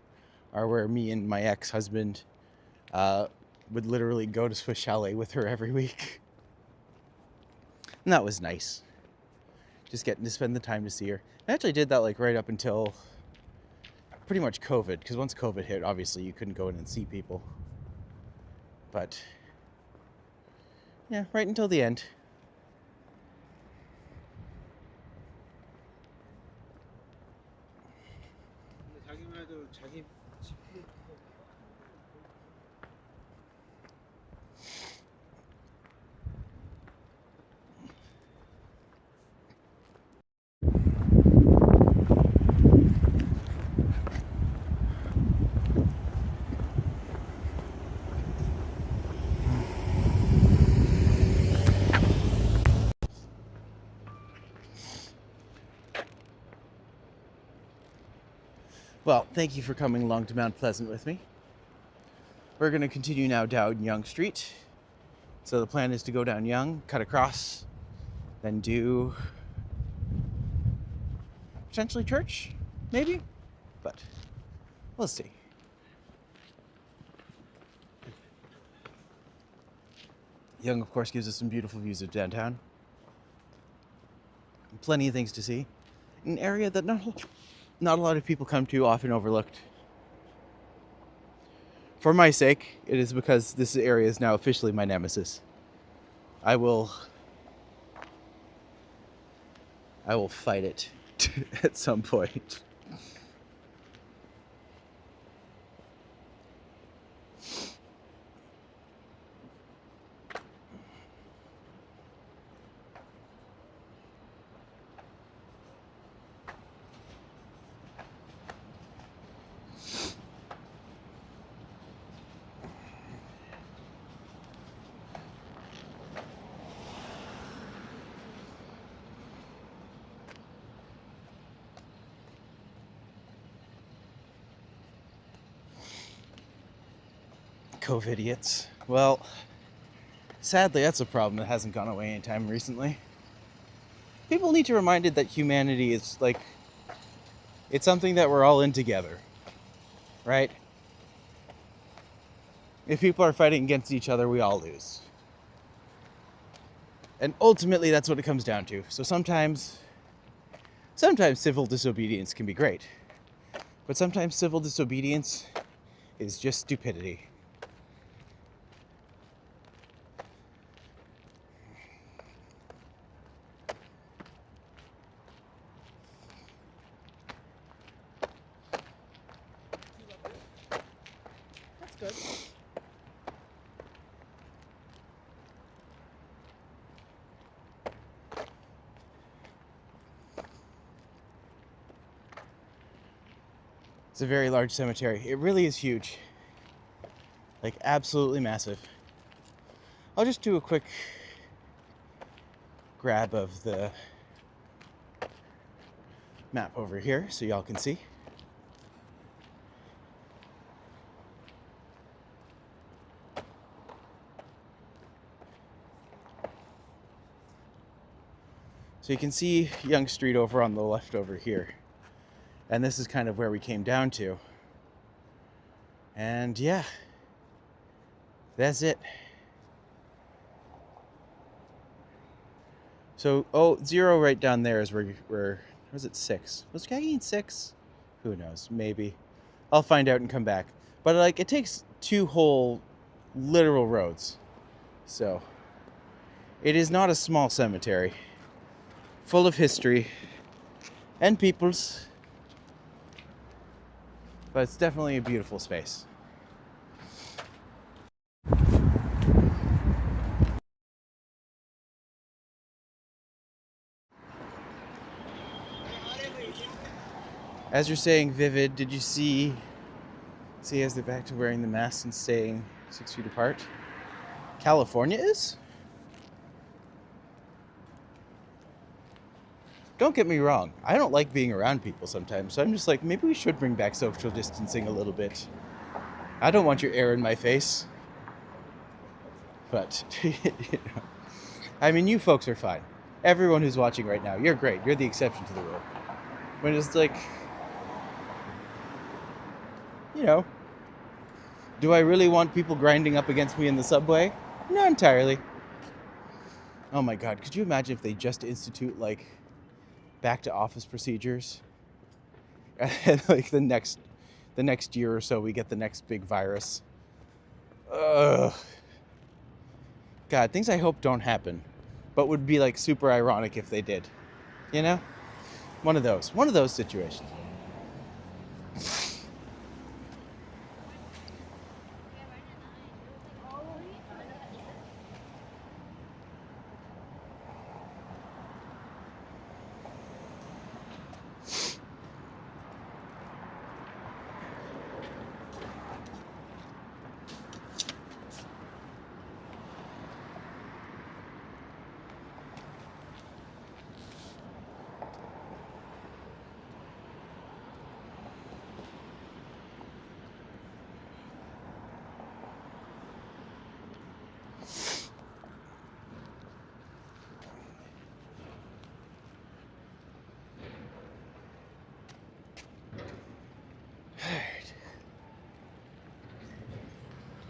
are where me and my ex-husband would literally go to Swiss Chalet with her every week. And that was nice. Just getting to spend the time to see her. I actually did that like right up until pretty much COVID, because once COVID hit, obviously you couldn't go in and see people. But yeah, right until the end. Well, thank you for coming along to Mount Pleasant with me. We're going to continue now down Yonge Street. So the plan is to go down Yonge, cut across, then do potentially church, maybe, but we'll see. Yonge, of course, gives us some beautiful views of downtown. Plenty of things to see. An area that not a lot of people come to, often overlooked. For my sake, it is because this area is now officially my nemesis. I will fight it at some point. COVIDiots. Well, sadly, that's a problem that hasn't gone away anytime recently. People need to be reminded that humanity is it's something that we're all in together, right? If people are fighting against each other, we all lose. And ultimately, that's what it comes down to. So sometimes civil disobedience can be great, but sometimes civil disobedience is just stupidity. Good. It's a very large cemetery. It really is huge. Like, absolutely massive. I'll just do a quick grab of the map over here so y'all can see. So you can see Yonge Street over on the left over here. And this is kind of where we came down to. And yeah, that's it. So, 0 right down there is where was it 6? Was Gagging 6? Who knows, maybe. I'll find out and come back. But it takes 2 whole literal roads. So, it is not a small cemetery. Full of history and peoples. But it's definitely a beautiful space. As you're saying vivid, did you see as they're back to wearing the masks and staying 6 feet apart? California is? Don't get me wrong, I don't like being around people sometimes, so I'm just like, maybe we should bring back social distancing a little bit. I don't want your air in my face. But, I mean, you folks are fine. Everyone who's watching right now, you're great. You're the exception to the rule. When it's do I really want people grinding up against me in the subway? Not entirely. Oh my God, could you imagine if they just institute, back to office procedures? And, the next year or so, we get the next big virus. Ugh. God, things I hope don't happen, but would be, super ironic if they did. You know? One of those situations.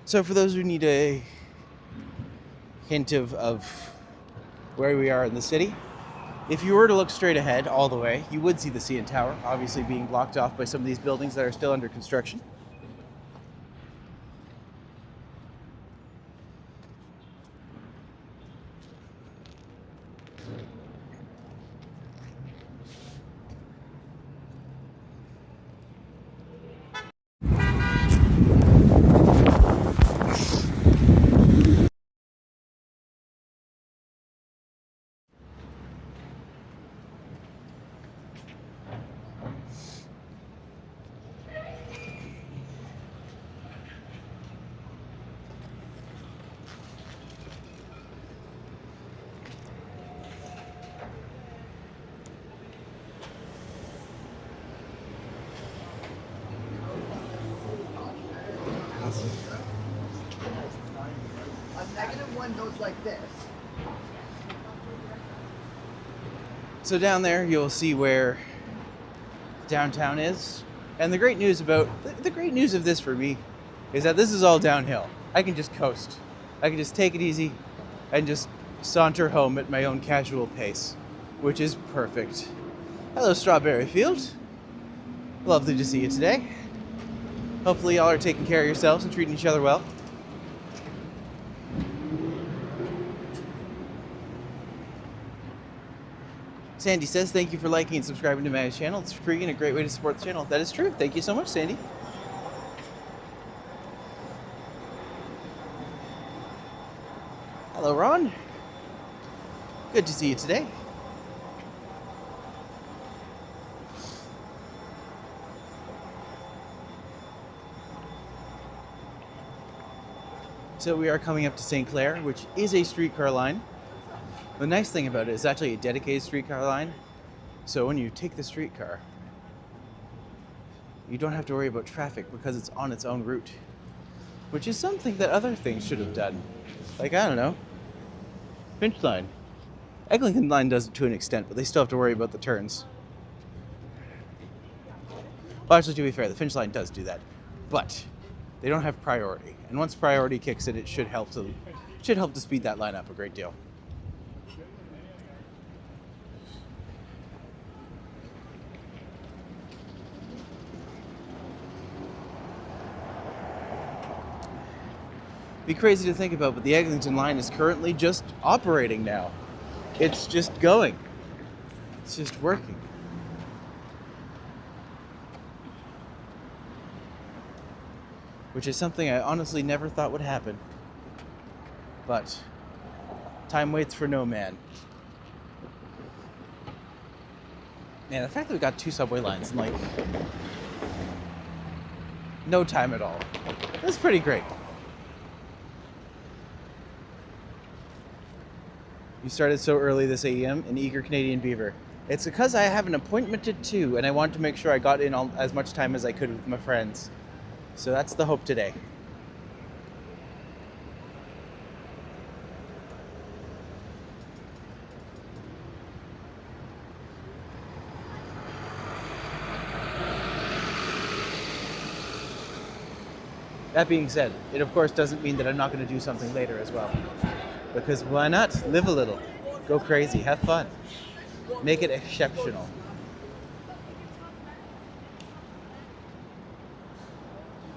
So for those who need a hint of where we are in the city, if you were to look straight ahead all the way, you would see the CN Tower, obviously being blocked off by some of these buildings that are still under construction. One goes like this. So down there, you'll see where downtown is. And the great news of this for me is that this is all downhill. I can just coast. I can just take it easy and just saunter home at my own casual pace, which is perfect. Hello, Strawberry Field. Lovely to see you today. Hopefully y'all are taking care of yourselves and treating each other well. Sandy says, thank you for liking and subscribing to my channel. It's free and a great way to support the channel. That is true. Thank you so much, Sandy. Hello, Ron. Good to see you today. So we are coming up to St. Clair, which is a streetcar line. The nice thing about it is actually a dedicated streetcar line. So when you take the streetcar, you don't have to worry about traffic because it's on its own route, which is something that other things should have done. Like, I don't know, Finch line. Eglinton line does it to an extent, but they still have to worry about the turns. Well, actually, to be fair, the Finch line does do that, but they don't have priority. And once priority kicks in, it should help to speed that line up a great deal. Be crazy to think about, but the Eglinton line is currently just operating now. It's just going. It's just working. Which is something I honestly never thought would happen. But time waits for no man. Man, the fact that we got 2 subway lines in like no time at all, that's pretty great. You started so early this AM, an eager Canadian beaver. It's because I have an appointment at 2 and I wanted to make sure I got in as much time as I could with my friends. So that's the hope today. That being said, it of course doesn't mean that I'm not going to do something later as well. Because why not? Live a little. Go crazy. Have fun. Make it exceptional.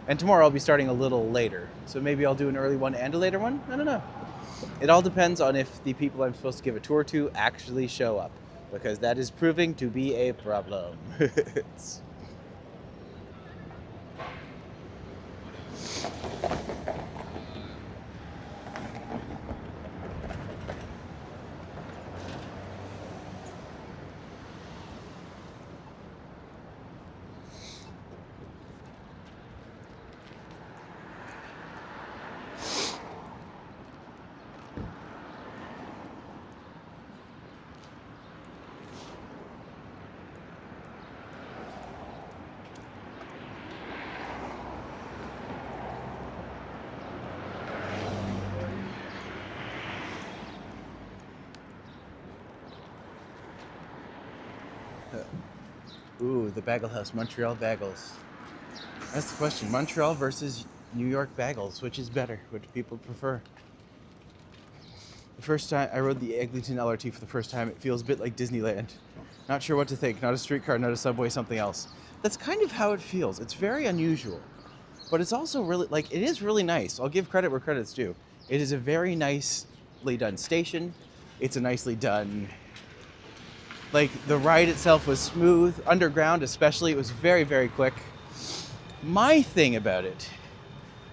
And tomorrow I'll be starting a little later. So maybe I'll do an early one and a later one? I don't know. It all depends on if the people I'm supposed to give a tour to actually show up. Because that is proving to be a problem. Ooh, the Bagel House, Montreal bagels. That's the question. Montreal versus New York bagels, which is better? What do people prefer? The first time I rode the Eglinton LRT for the first time, it feels a bit like Disneyland. Not sure what to think. Not a streetcar, not a subway, something else. That's kind of how it feels. It's very unusual. But it's also really, like, it is really nice. I'll give credit where credit's due. It is a very nicely done station. It's a nicely done, like, the ride itself was smooth. Underground especially, it was very, very quick. My thing about it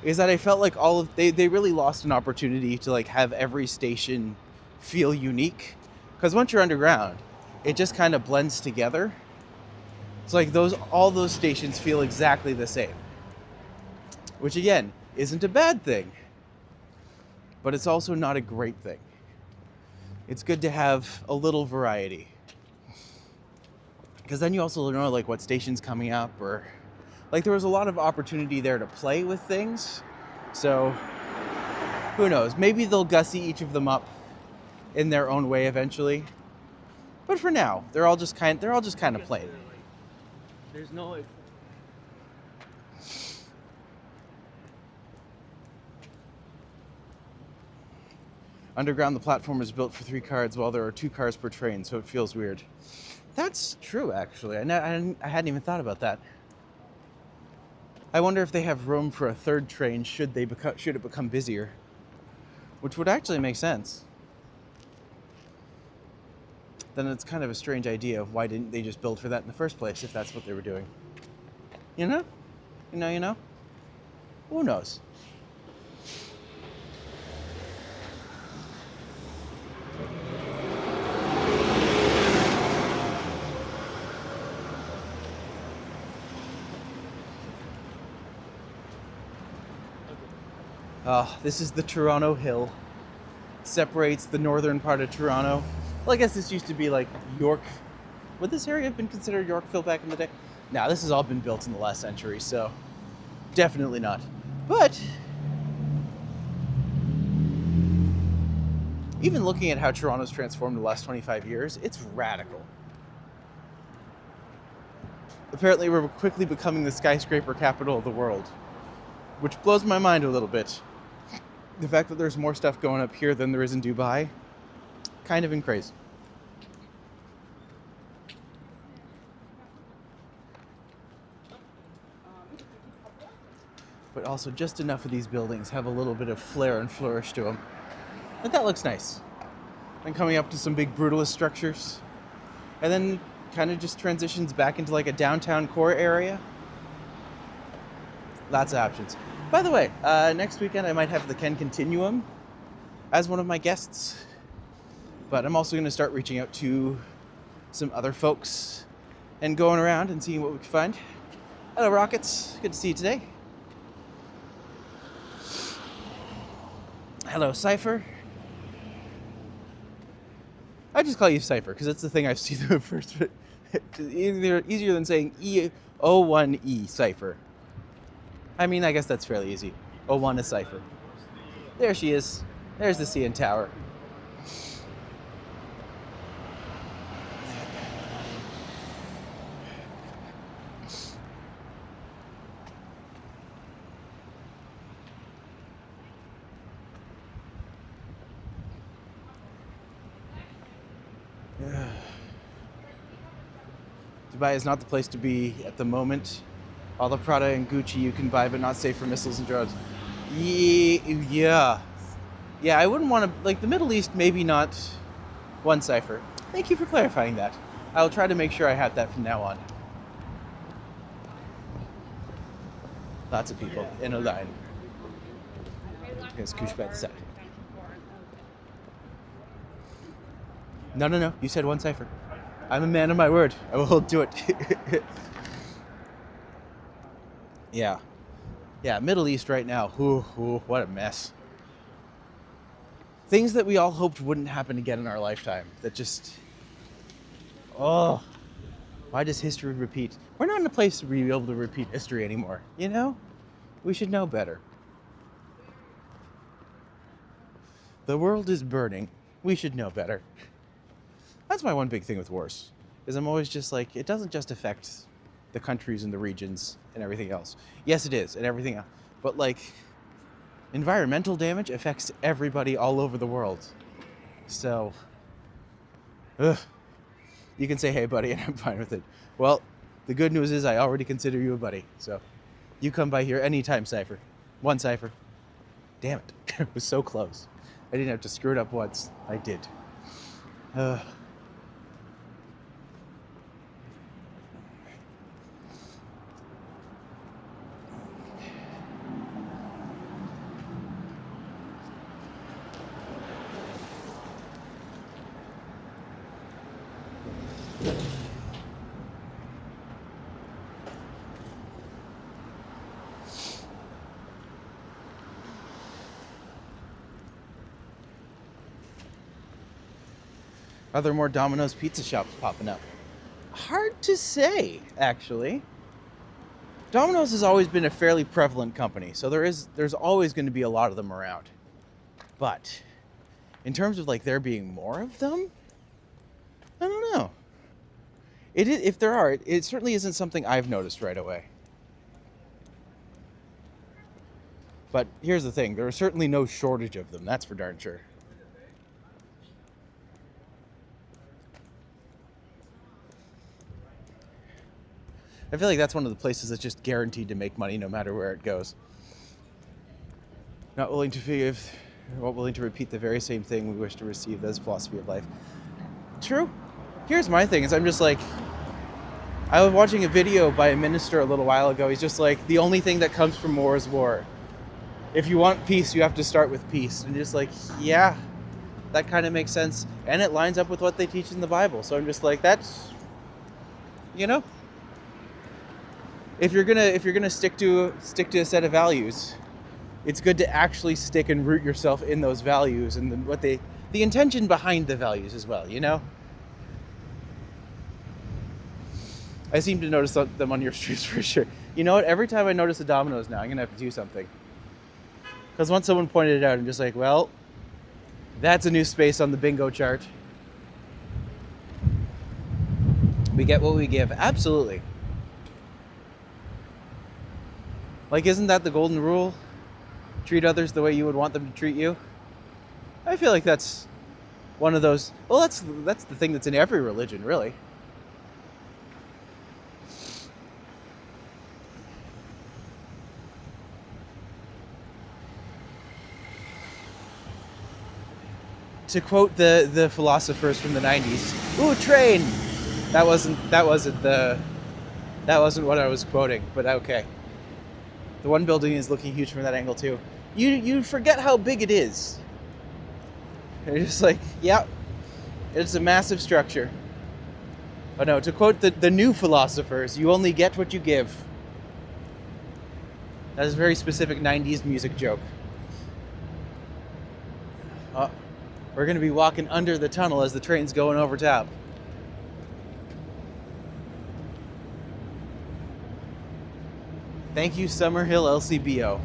is that I felt like they really lost an opportunity to like have every station feel unique. Because once you're underground, it just kind of blends together. It's like all those stations feel exactly the same. Which again, isn't a bad thing. But it's also not a great thing. It's good to have a little variety. Because then you also know like what station's coming up, or like there was a lot of opportunity there to play with things. So who knows? Maybe they'll gussy each of them up in their own way eventually. But for now, they're all just kind of plain. There's no. Underground, the platform is built for 3 cars, while there are 2 cars per train, so it feels weird. That's true, actually. I hadn't even thought about that. I wonder if they have room for a 3rd train should it become busier, which would actually make sense. Then it's kind of a strange idea of why didn't they just build for that in the first place if that's what they were doing. You know? You know? Who knows? This is the TOURonno Hill. Separates the northern part of Toronto. Well, I guess this used to be like York. Would this area have been considered Yorkville back in the day? Nah, this has all been built in the last century, so definitely not. But even looking at how Toronto's transformed in the last 25 years, it's radical. Apparently, we're quickly becoming the skyscraper capital of the world, which blows my mind a little bit. The fact that there's more stuff going up here than there is in Dubai, kind of crazy. But also just enough of these buildings have a little bit of flair and flourish to them. And that looks nice. And coming up to some big brutalist structures. And then kind of just transitions back into like a downtown core area. Lots of options. By the way, next weekend I might have the Ken Continuum as one of my guests. But I'm also going to start reaching out to some other folks and going around and seeing what we can find. Hello, Rockets. Good to see you today. Hello, Cypher. I just call you Cypher because it's the thing I've seen the first. Easier than saying E01E Cypher. I mean, I guess that's fairly easy. 01 is Cypher. There she is. There's the CN Tower. Dubai is not the place to be at the moment. All the Prada and Gucci you can buy, but not safe for missiles and drones. Yeah. Yeah, I wouldn't want to, like, the Middle East, maybe not one Cypher. Thank you for clarifying that. I'll try to make sure I have that from now on. Lots of people in a line. Here's Kush by the side. No. You said one Cypher. I'm a man of my word. I will do it. Yeah. Yeah, Middle East right now. Ooh, what a mess. Things that we all hoped wouldn't happen again in our lifetime. That just... Oh. Why does history repeat? We're not in a place to be able to repeat history anymore. You know? We should know better. The world is burning. We should know better. That's my one big thing with wars. Is I'm always just like, it doesn't just affect the countries and the regions and everything else. Yes, it is, and everything else. but like environmental damage affects everybody all over the world. So, ugh, you can say, hey, buddy, and I'm fine with it. Well, the good news is I already consider you a buddy. So you come by here anytime, Cypher. One Cypher. Damn it. It was so close. I didn't have to screw it up once. I did. Are there more Domino's pizza shops popping up? Hard to say, actually. Domino's has always been a fairly prevalent company, so there's always going to be a lot of them around. But in terms of like there being more of them, I don't know. If there are, it certainly isn't something I've noticed right away. But here's the thing, there is certainly no shortage of them, that's for darn sure. I feel like that's one of the places that's just guaranteed to make money no matter where it goes. Not willing to repeat the very same thing we wish to receive. That's philosophy of life. True. Here's my thing, is I'm just like, I was watching a video by a minister a little while ago. He's just like, the only thing that comes from war is war. If you want peace, you have to start with peace. And just like, yeah, that kind of makes sense. And it lines up with what they teach in the Bible. So I'm just like, that's, you know, if you're gonna stick to a set of values, it's good to actually stick and root yourself in those values and the intention behind the values as well, you know? I seem to notice them on your streets for sure. You know what? Every time I notice a Domino's now, I'm gonna have to do something. Because once someone pointed it out, I'm just like, well, that's a new space on the bingo chart. We get what we give. Absolutely. Like, isn't that the golden rule? Treat others the way you would want them to treat you. I feel like that's one of those. Well, that's the thing that's in every religion, really. To quote the philosophers from the 90s, "Ooh, train." That wasn't what I was quoting, but okay. The one building is looking huge from that angle too. You forget how big it is. And you're just like, yeah, it's a massive structure. Oh no, to quote the new philosophers, you only get what you give. That is a very specific 90s music joke. We're going to be walking under the tunnel as the train's going over top. Thank you, Summerhill LCBO.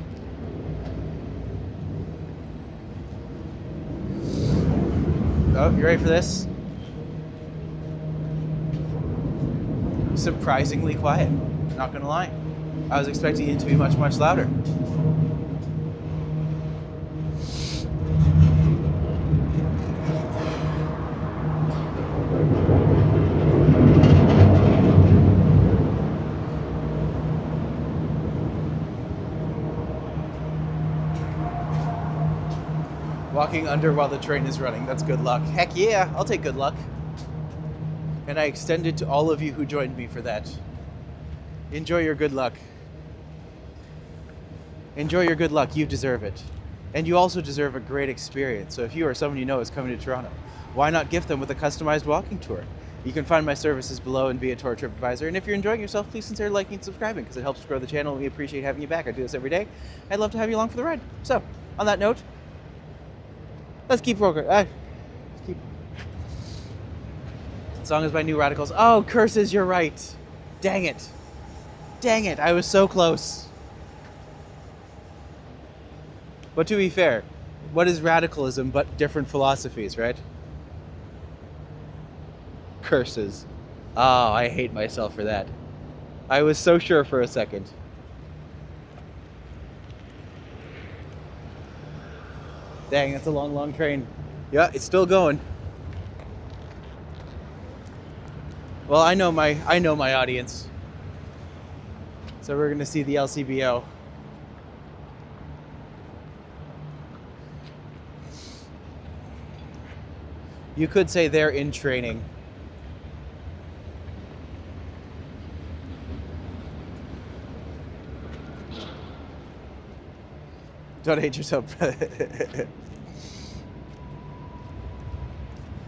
Oh, you ready for this? Surprisingly quiet, not gonna lie. I was expecting it to be much, much louder. Walking under while the train is running, that's good luck. Heck yeah, I'll take good luck. And I extend it to all of you who joined me for that. Enjoy your good luck. Enjoy your good luck, you deserve it. And you also deserve a great experience. So if you or someone you know is coming to Toronto, why not gift them with a customized walking tour? You can find my services below in VIATOR TRIPADVISOR. And if you're enjoying yourself, please consider liking and subscribing because it helps grow the channel and we appreciate having you back. I do this every day. I'd love to have you along for the ride. So, on that note, let's keep working. That song is by New Radicals. Oh, curses, you're right. Dang it. Dang it, I was so close. But to be fair, what is radicalism but different philosophies, right? Curses. Oh, I hate myself for that. I was so sure for a second. Dang, that's a long, long train. Yeah, it's still going. Well, I know my audience. So we're gonna see the LCBO. You could say they're in training. Don't hate yourself.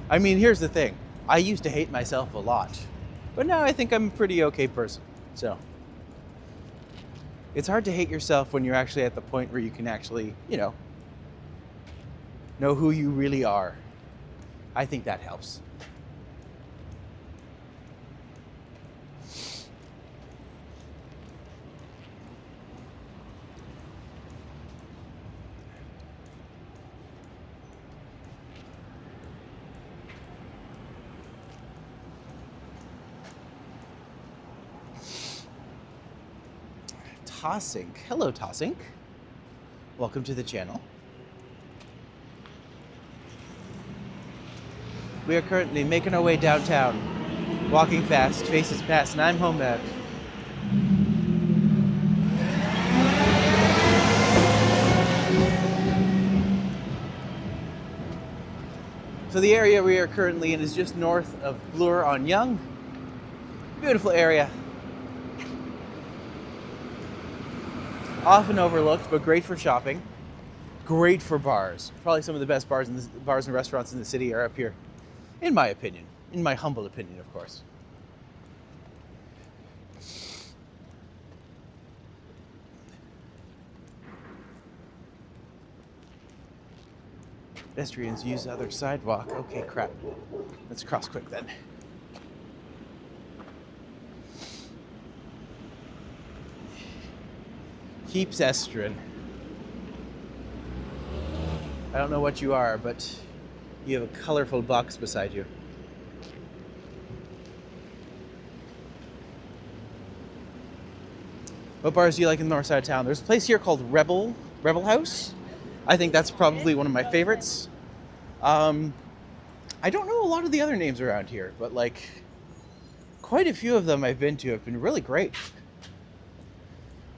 I mean, here's the thing. I used to hate myself a lot, but now I think I'm a pretty okay person. So it's hard to hate yourself when you're actually at the point where you can actually, know who you really are. I think that helps. Tossink. Hello, Tossink. Welcome to the channel. We are currently making our way downtown, walking fast, faces past, and I'm homebound. So the area we are currently in is just north of Bloor-on-Yonge. Beautiful area. Often overlooked, but great for shopping. Great for bars. Probably some of the best bars and restaurants in the city are up here, in my opinion. In my humble opinion, of course. Pedestrians use the other sidewalk. Okay, crap. Let's cross quick then. Keeps Estrin. I don't know what you are, but you have a colorful box beside you. What bars do you like in the north side of town? There's a place here called Rebel House. I think that's probably one of my favorites. I don't know a lot of the other names around here, but like quite a few of them I've been to have been really great.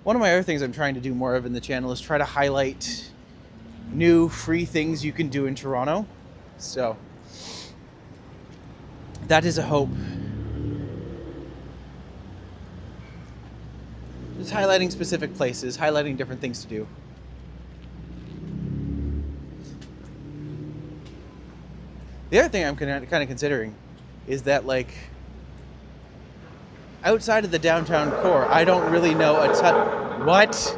One of my other things I'm trying to do more of in the channel is try to highlight new free things you can do in Toronto. So that is a hope. Just highlighting specific places, highlighting different things to do. The other thing I'm kind of considering is that, like, outside of the downtown core, I don't really know a ton. What?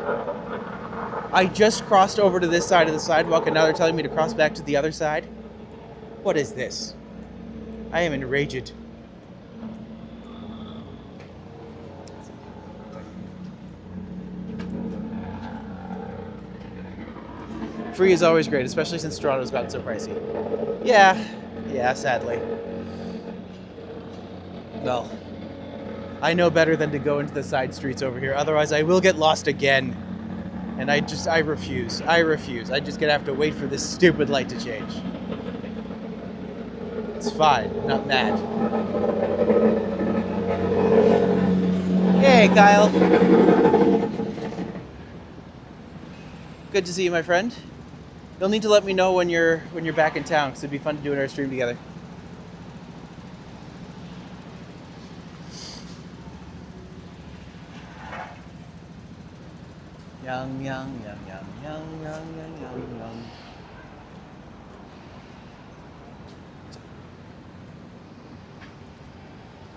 I just crossed over to this side of the sidewalk and now they're telling me to cross back to the other side? What is this? I am enraged. Free is always great, especially since Toronto's gotten so pricey. Yeah, sadly. Well, I know better than to go into the side streets over here, otherwise I will get lost again. And I refuse. I just gonna have to wait for this stupid light to change. It's fine, I'm not mad. Hey, Kyle. Good to see you, my friend. You'll need to let me know when you're back in town, because it'd be fun to do another stream together. Young.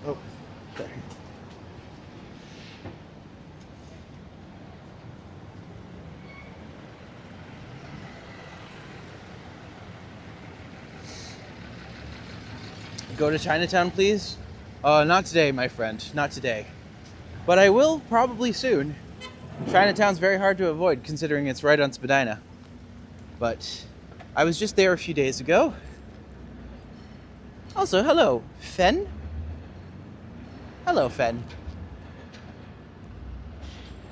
Oh, there. Go to Chinatown, please? Not today, my friend. Not today. But I will probably soon. Chinatown's very hard to avoid, considering it's right on Spadina. But I was just there a few days ago. Also, hello, Fen? Hello, Fen.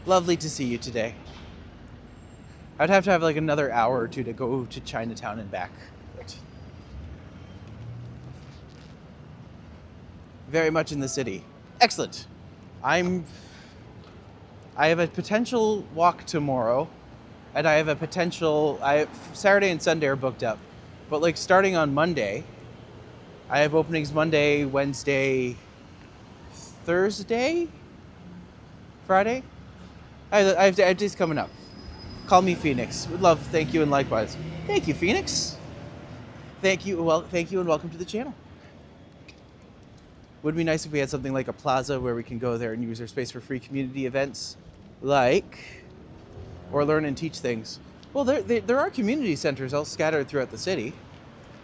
Lovely to see you today. I'd have to have like another hour or two to go to Chinatown and back. But very much in the city. Excellent. I have a potential walk tomorrow, and I have a potential, Saturday and Sunday are booked up. But like starting on Monday, I have openings Monday, Wednesday, Thursday, Friday. I have days coming up. Call me Phoenix. Would love, thank you, and likewise. Thank you, Phoenix. Thank you, and welcome to the channel. Would be nice if we had something like a plaza where we can go there and use our space for free community events, or learn and teach things. Well, there are community centers all scattered throughout the city.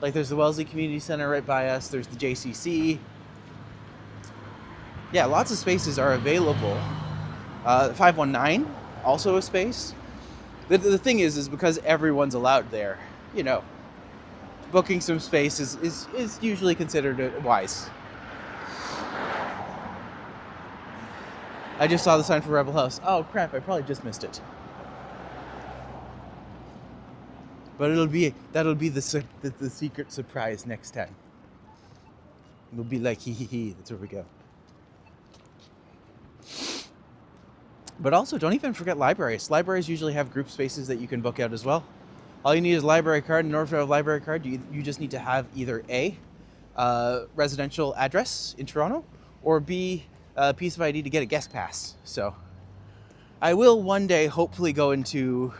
Like there's the Wellesley Community Center right by us. There's the JCC. Yeah, lots of spaces are available. 519, also a space. The thing is because everyone's allowed there, you know, booking some space is usually considered wise. I just saw the sign for Rebel House. Oh crap, I probably just missed it. But that'll be the secret surprise next time. It'll be like hee hee hee, that's where we go. But also, don't even forget libraries. Libraries usually have group spaces that you can book out as well. All you need is a library card. In order to have a library card, you just need to have either A, residential address in Toronto, or B, a piece of ID to get a guest pass. So I will one day hopefully go into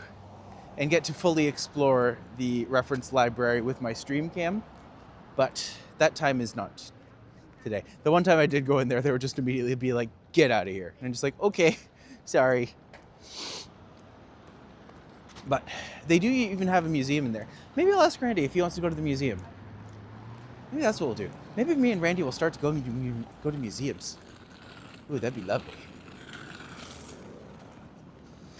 and get to fully explore the reference library with my stream cam, but that time is not today. The one time I did go in there, they would just immediately be like, get out of here. And I'm just like, okay, sorry. But they do even have a museum in there. Maybe I'll ask Randy if he wants to go to the museum. Maybe that's what we'll do. Maybe me and Randy will start to go to museums. Ooh, that'd be lovely.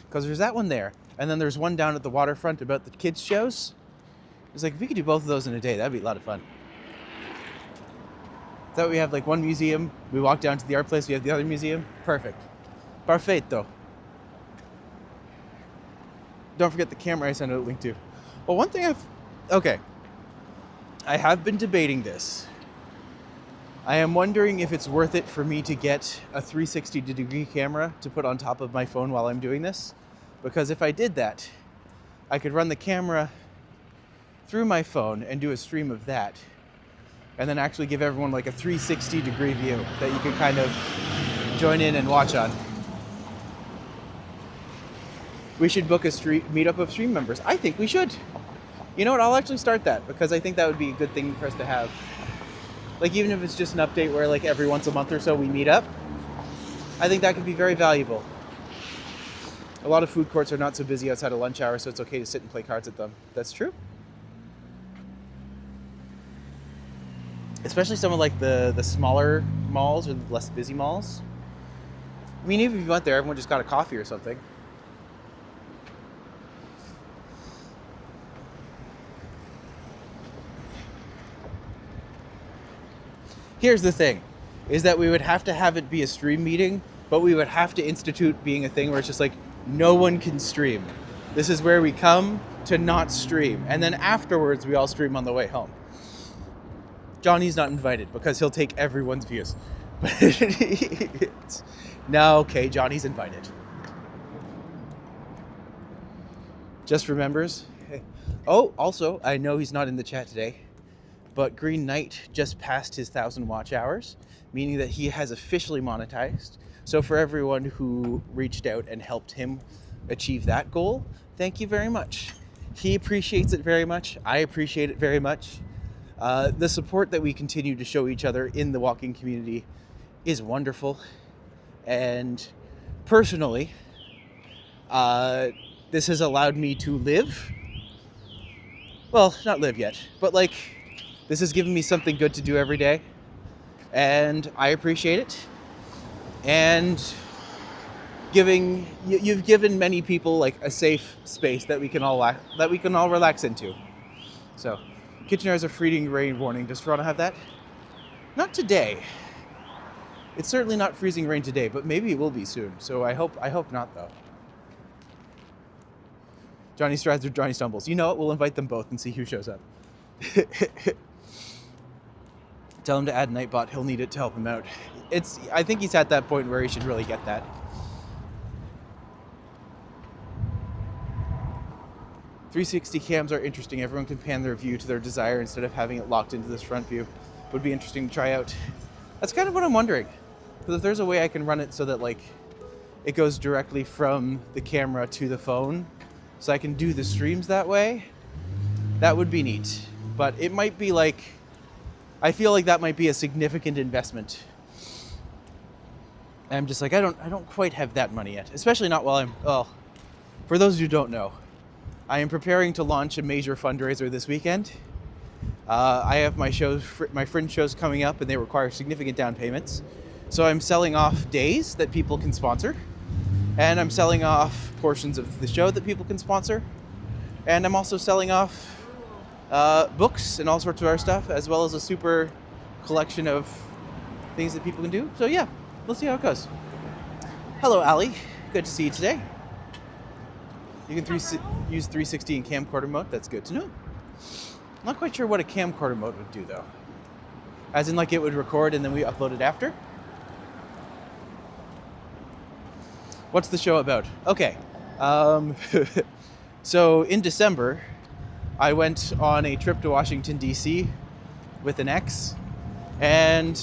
Because there's that one there, and then there's one down at the waterfront about the kids' shows. It's like, if we could do both of those in a day, that'd be a lot of fun. So we have like one museum, we walk down to the art place, we have the other museum. Perfect. Perfetto. Don't forget the camera I sent a link to. Well, one thing I have been debating this. I am wondering if it's worth it for me to get a 360-degree camera to put on top of my phone while I'm doing this. Because if I did that, I could run the camera through my phone and do a stream of that. And then actually give everyone like a 360-degree view that you can kind of join in and watch on. We should book a meetup of stream members. I think we should. You know what, I'll actually start that because I think that would be a good thing for us to have. Like even if it's just an update where like every once a month or so we meet up, I think that could be very valuable. A lot of food courts are not so busy outside of lunch hour, so it's okay to sit and play cards at them. That's true. Especially some of like the smaller malls or the less busy malls. I mean, even if you went there, everyone just got a coffee or something. Here's the thing, is that we would have to have it be a stream meeting, but we would have to institute being a thing where it's just like, no one can stream. This is where we come to not stream. And then afterwards, we all stream on the way home. Johnny's not invited because he'll take everyone's views. No, okay, Johnny's invited. Just remembers. Oh, also, I know he's not in the chat today, but Green Knight just passed his 1,000 watch hours, meaning that he has officially monetized. So for everyone who reached out and helped him achieve that goal, thank you very much. He appreciates it very much. I appreciate it very much. The support that we continue to show each other in the walking community is wonderful. And personally, this has allowed me to live. Well, not live yet, but like, this has given me something good to do every day. And I appreciate it. And you've given many people like a safe space that we can all relax into. So, Kitchener has a freezing rain warning. Does Toronto have that? Not today. It's certainly not freezing rain today, but maybe it will be soon. So I hope not though. Johnny strides or Johnny stumbles. You know what? We'll invite them both and see who shows up. Tell him to add Nightbot. He'll need it to help him out. I think he's at that point where he should really get that. .360 cams are interesting. Everyone can pan their view to their desire instead of having it locked into this front view. Would be interesting to try out. That's kind of what I'm wondering. Because if there's a way I can run it so that like it goes directly from the camera to the phone, so I can do the streams that way, that would be neat. But it might be like, I feel like that might be a significant investment. And I'm just like, I don't quite have that money yet. Especially not while well, for those who don't know, I am preparing to launch a major fundraiser this weekend. I have my fringe shows coming up, and they require significant down payments. So I'm selling off days that people can sponsor, and I'm selling off portions of the show that people can sponsor, and I'm also selling off books and all sorts of other stuff, as well as a super collection of things that people can do. So yeah, we'll see how it goes. Hello, Ali. Good to see you today. You can use 360 in camcorder mode. That's good to know. I'm not quite sure what a camcorder mode would do, though. As in, like, it would record and then we upload it after? What's the show about? Okay. So, in December, I went on a trip to Washington, D.C. with an ex. And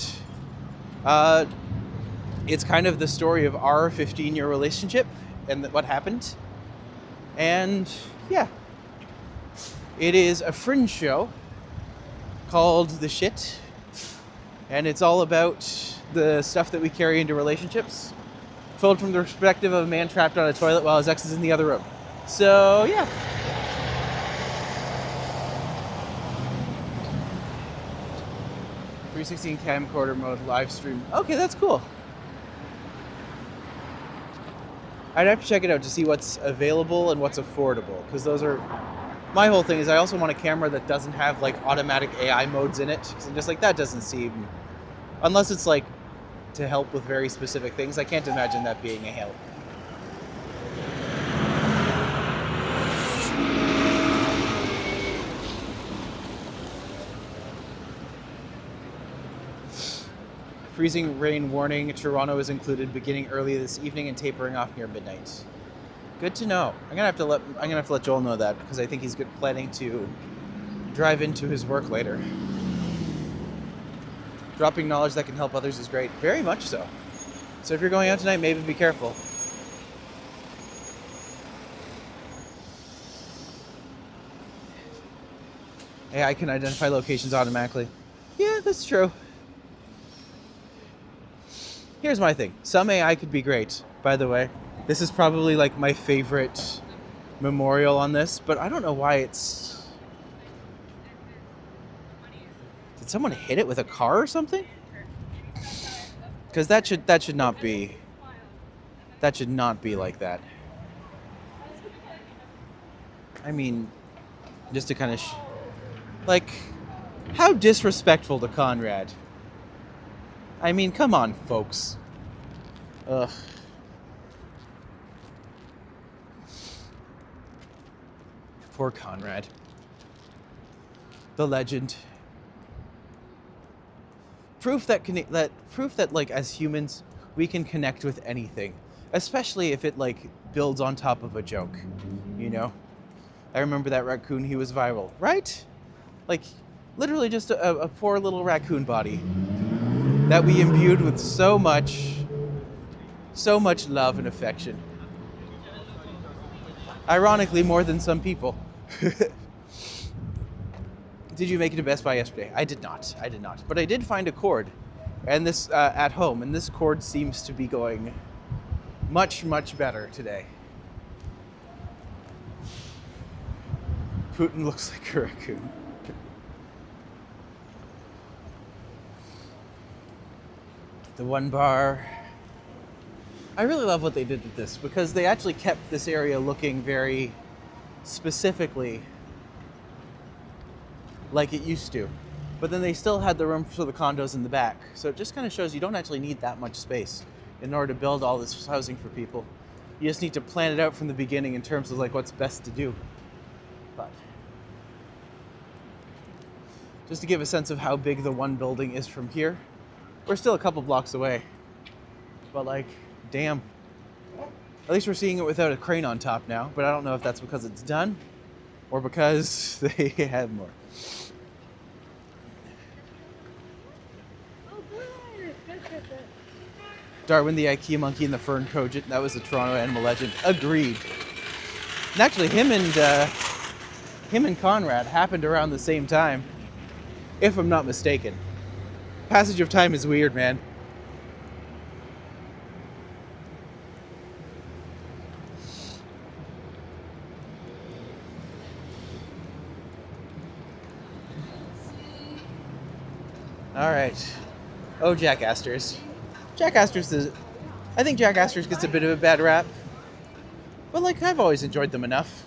it's kind of the story of our 15-year relationship and what happened. And yeah, it is a fringe show called The Shit, and it's all about the stuff that we carry into relationships, told from the perspective of a man trapped on a toilet while his ex is in the other room. So yeah. .360 camcorder mode live stream. Okay, that's cool. I'd have to check it out to see what's available and what's affordable, because those are, my whole thing is I also want a camera that doesn't have like automatic AI modes in it, because I'm just like, that doesn't seem, unless it's like to help with very specific things, I can't imagine that being a help. Freezing rain warning, TOURonno is included beginning early this evening and tapering off near midnight. Good to know. I'm gonna have to let Joel know that, because I think he's planning to drive into his work later. Dropping knowledge that can help others is great. Very much so. So if you're going out tonight, maybe be careful. AI can identify locations automatically. Yeah, that's true. Here's my thing. Some AI could be great, by the way. This is probably like my favorite memorial on this, but I don't know why it's... Did someone hit it with a car or something? Because that should not be... That should not be like that. I mean, just to kind of... like, how disrespectful to Conrad. I mean, come on, folks. Ugh. Poor Conrad. The legend. Proof that like as humans we can connect with anything, especially if it like builds on top of a joke, you know? I remember that raccoon, he was viral, right? Like literally just a poor little raccoon body that we imbued with so much love and affection. Ironically, more than some people. Did you make it to Best Buy yesterday? I did not. But I did find a cord, and this at home, and this cord seems to be going much, much better today. Putin looks like a raccoon. The one bar. I really love what they did with this, because they actually kept this area looking very specifically like it used to. But then they still had the room for the condos in the back. So it just kind of shows you don't actually need that much space in order to build all this housing for people. You just need to plan it out from the beginning in terms of like what's best to do. But just to give a sense of how big the one building is from here, we're still a couple blocks away. But like, damn. At least we're seeing it without a crane on top now, but I don't know if that's because it's done or because they have more. Darwin the IKEA monkey and the fern cogent, that was a Toronto animal legend. Agreed. And actually him and Conrad happened around the same time, if I'm not mistaken. Passage of time is weird, man. All right. Oh, Jack Astor's. Jack Astor's is... I think Jack Astor's gets a bit of a bad rap. But, like, I've always enjoyed them enough.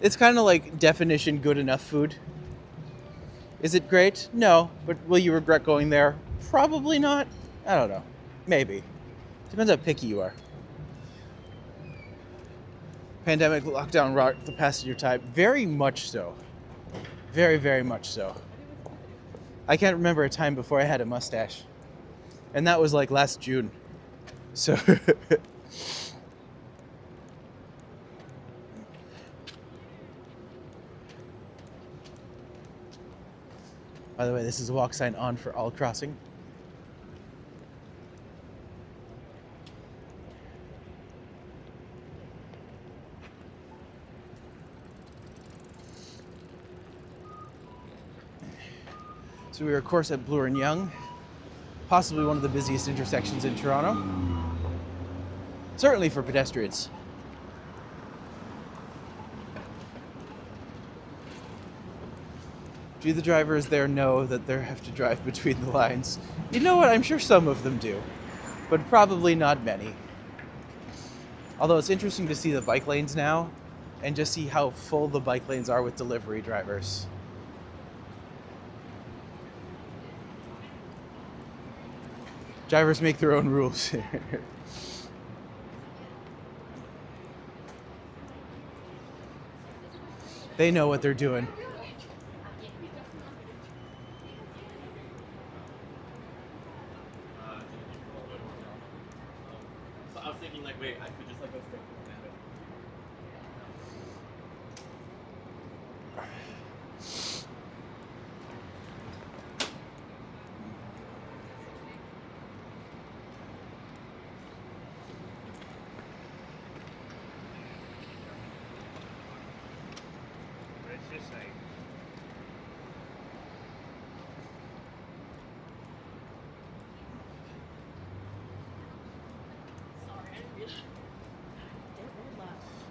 It's kind of like definition good enough food. Is it great? No. But will you regret going there? Probably not. I don't know. Maybe. Depends how picky you are. Pandemic lockdown rocked the passage of time. Very much so. Very, very much so. I can't remember a time before I had a mustache. And that was like last June. So... By the way, this is a walk sign on for all crossing. So we were, of course, at Bloor and Yonge, possibly one of the busiest intersections in Toronto. Certainly for pedestrians. Do the drivers there know that they have to drive between the lines? You know what? I'm sure some of them do, but probably not many. Although it's interesting to see the bike lanes now and just see how full the bike lanes are with delivery drivers. Drivers make their own rules. They know what they're doing. So I was thinking, like, wait, I could just like go straight to the end. Just like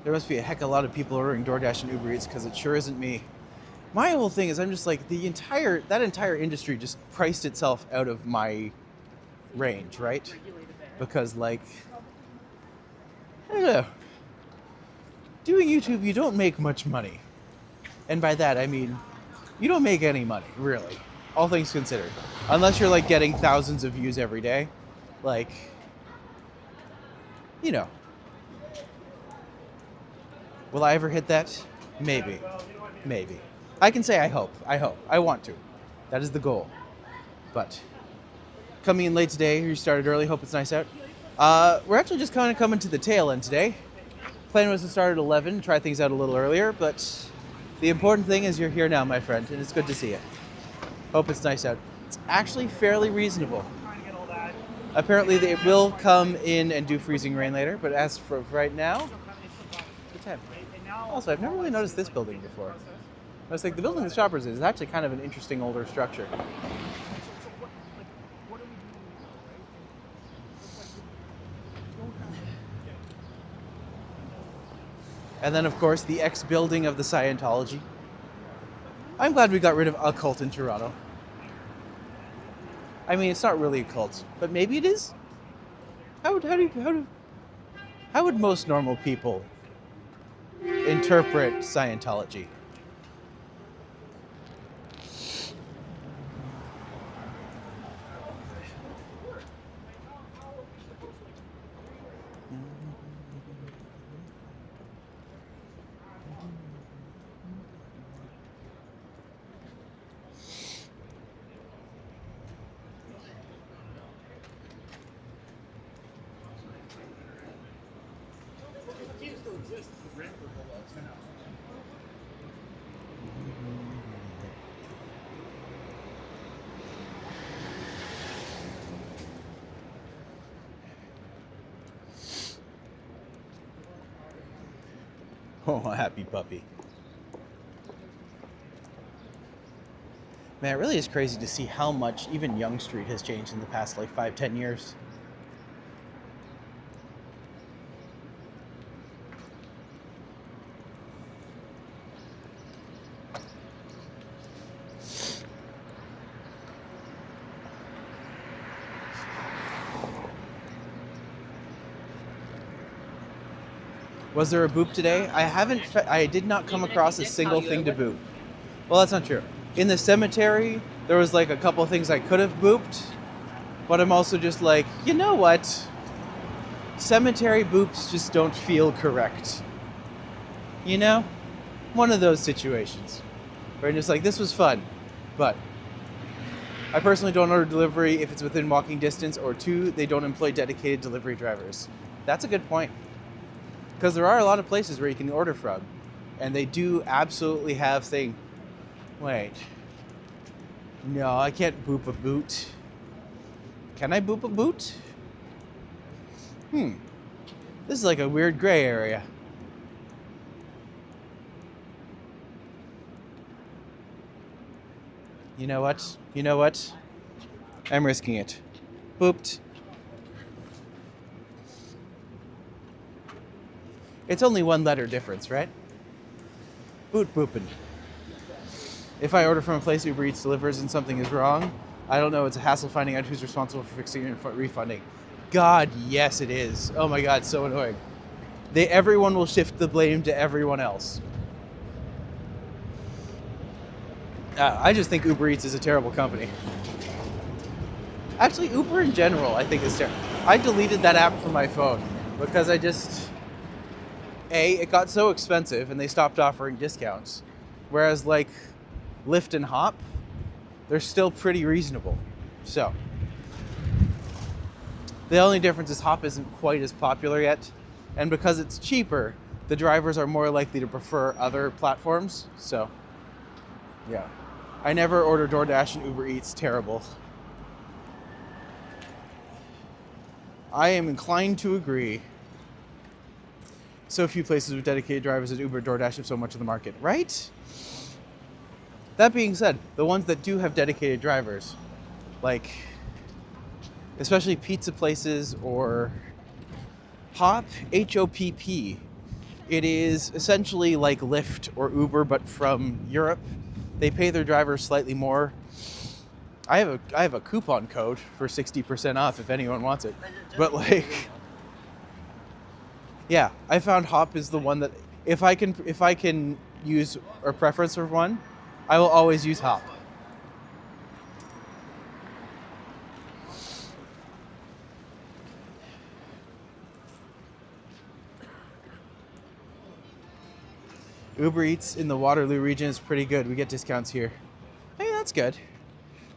There must be a heck of a lot of people ordering DoorDash and Uber Eats because it sure isn't me. My whole thing is I'm just like, that entire industry just priced itself out of my range, right? Because like, I don't know. Doing YouTube, you don't make much money. And by that, I mean, you don't make any money, really. All things considered. Unless you're like getting thousands of views every day. Like, you know. Will I ever hit that? Maybe. Maybe. I can say I hope. I want to. That is the goal. But coming in late today, you started early, hope it's nice out. We're actually just kind of coming to the tail end today. Plan was to start at 11, try things out a little earlier, but the important thing is you're here now, my friend, and it's good to see you. Hope it's nice out. It's actually fairly reasonable. Apparently they will come in and do freezing rain later, but as for right now, good time. Also, I've never really noticed this building before. I was like, the building the Shoppers is actually kind of an interesting older structure. And then, of course, the ex-building of the Scientology. I'm glad we got rid of a cult in Toronto. I mean, it's not really a cult, but maybe it is? How would most normal people interpret Scientology? Oh, happy puppy. Man, it really is crazy to see how much even Yonge Street has changed in the past like 5-10 years. Was there a boop today? I did not come across a single thing to boop. Well, that's not true. In the cemetery, there was like a couple of things I could have booped, but I'm also just like, you know what? Cemetery boops just don't feel correct. You know? One of those situations where I'm just like, this was fun, but I personally don't order delivery if it's within walking distance, or 2, they don't employ dedicated delivery drivers. That's a good point. Because there are a lot of places where you can order from, and they do absolutely have thing. Wait. No, I can't boop a boot. Can I boop a boot? This is like a weird gray area. You know what? You know what? I'm risking it. Booped. It's only 1 letter difference, right? Boot booping. If I order from a place Uber Eats delivers and something is wrong, I don't know, it's a hassle finding out who's responsible for fixing it and refunding. God, yes it is. Oh my God, so annoying. Everyone will shift the blame to everyone else. I just think Uber Eats is a terrible company. Actually, Uber in general, I think is terrible. I deleted that app from my phone because it got so expensive and they stopped offering discounts. Whereas like Lyft and Hop, they're still pretty reasonable. So the only difference is Hop isn't quite as popular yet. And because it's cheaper, the drivers are more likely to prefer other platforms. So yeah, I never order DoorDash and Uber Eats. Terrible. I am inclined to agree. So few places with dedicated drivers as Uber, DoorDash have so much of the market, right? That being said, the ones that do have dedicated drivers, like especially pizza places or Hop, H-O-P-P, it is essentially like Lyft or Uber, but from Europe. They pay their drivers slightly more. I have a coupon code for 60% off if anyone wants it. But like, yeah, I found Hop is the one that if I can use a preference for one, I will always use Hop. Uber Eats in the Waterloo region is pretty good. We get discounts here. Hey, that's good.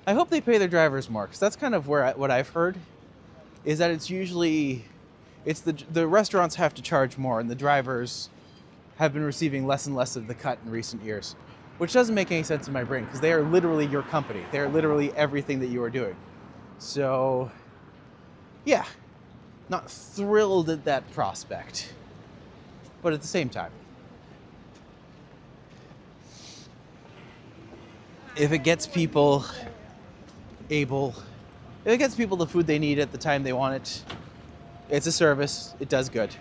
I hope they pay their drivers more, because that's kind of what I've heard, is that it's usually, the restaurants have to charge more, and the drivers have been receiving less and less of the cut in recent years, which doesn't make any sense in my brain, because they are literally your company. They are literally everything that you are doing. So, yeah, not thrilled at that prospect, but at the same time, if it gets people the food they need at the time they want it, it's a service, it does good.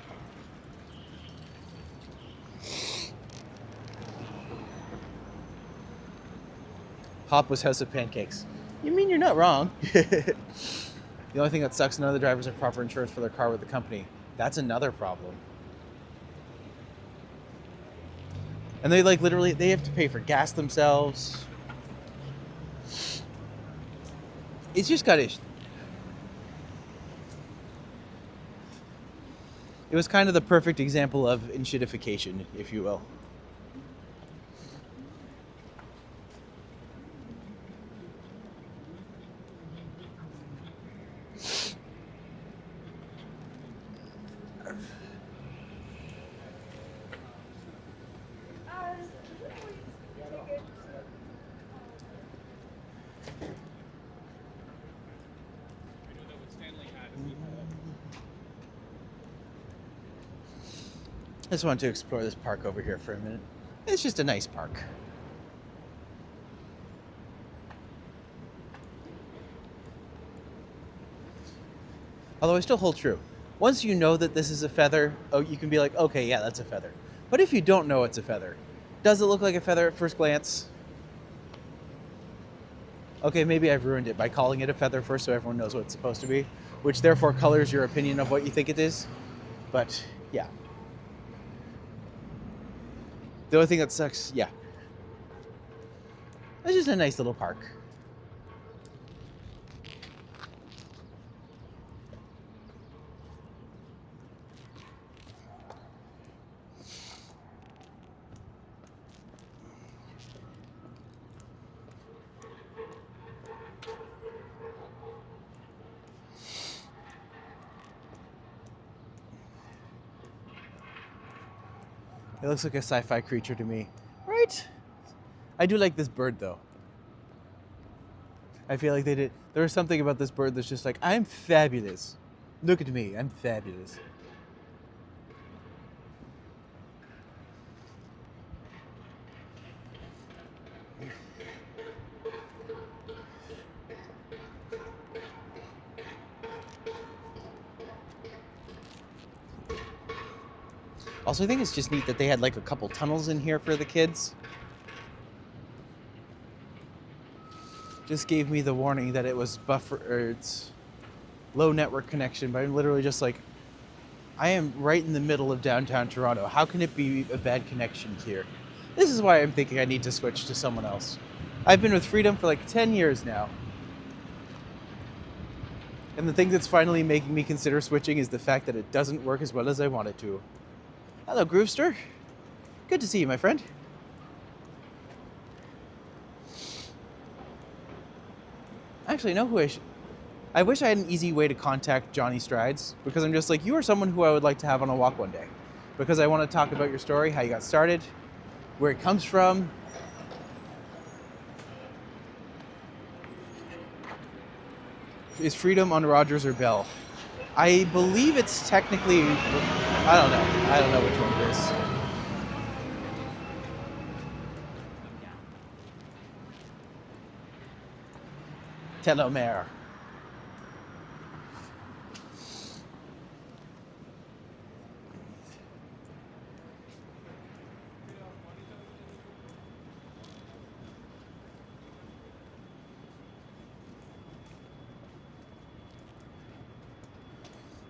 Hop was House of Pancakes. You mean you're not wrong. The only thing that sucks, none of the drivers have proper insurance for their car with the company. That's another problem. And they literally, they have to pay for gas themselves. It's just got issues. It was kind of the perfect example of inshittification, if you will. I just wanted to explore this park over here for a minute. It's just a nice park. Although I still hold true. Once you know that this is a feather, oh, you can be like, okay, yeah, that's a feather. But if you don't know it's a feather, does it look like a feather at first glance? Okay, maybe I've ruined it by calling it a feather first so everyone knows what it's supposed to be, which therefore colors your opinion of what you think it is. But, yeah. The only thing that sucks, yeah. It's just a nice little park. It looks like a sci-fi creature to me, right? I do like this bird though. I feel like there was something about this bird that's just like, I'm fabulous. Look at me, I'm fabulous. Also, I think it's just neat that they had like a couple tunnels in here for the kids. Just gave me the warning that it was it's low network connection, but I'm literally just like, I am right in the middle of downtown Toronto. How can it be a bad connection here? This is why I'm thinking I need to switch to someone else. I've been with Freedom for like 10 years now. And the thing that's finally making me consider switching is the fact that it doesn't work as well as I want it to. Hello, Groovester. Good to see you, my friend. Actually, know who I wish I had an easy way to contact Johnny Strides, because I'm just like, you are someone who I would like to have on a walk one day. Because I want to talk about your story, how you got started, where it comes from. Is Freedom on Rogers or Bell? I believe it's technically, I don't know. I don't know which one it is. Telomere.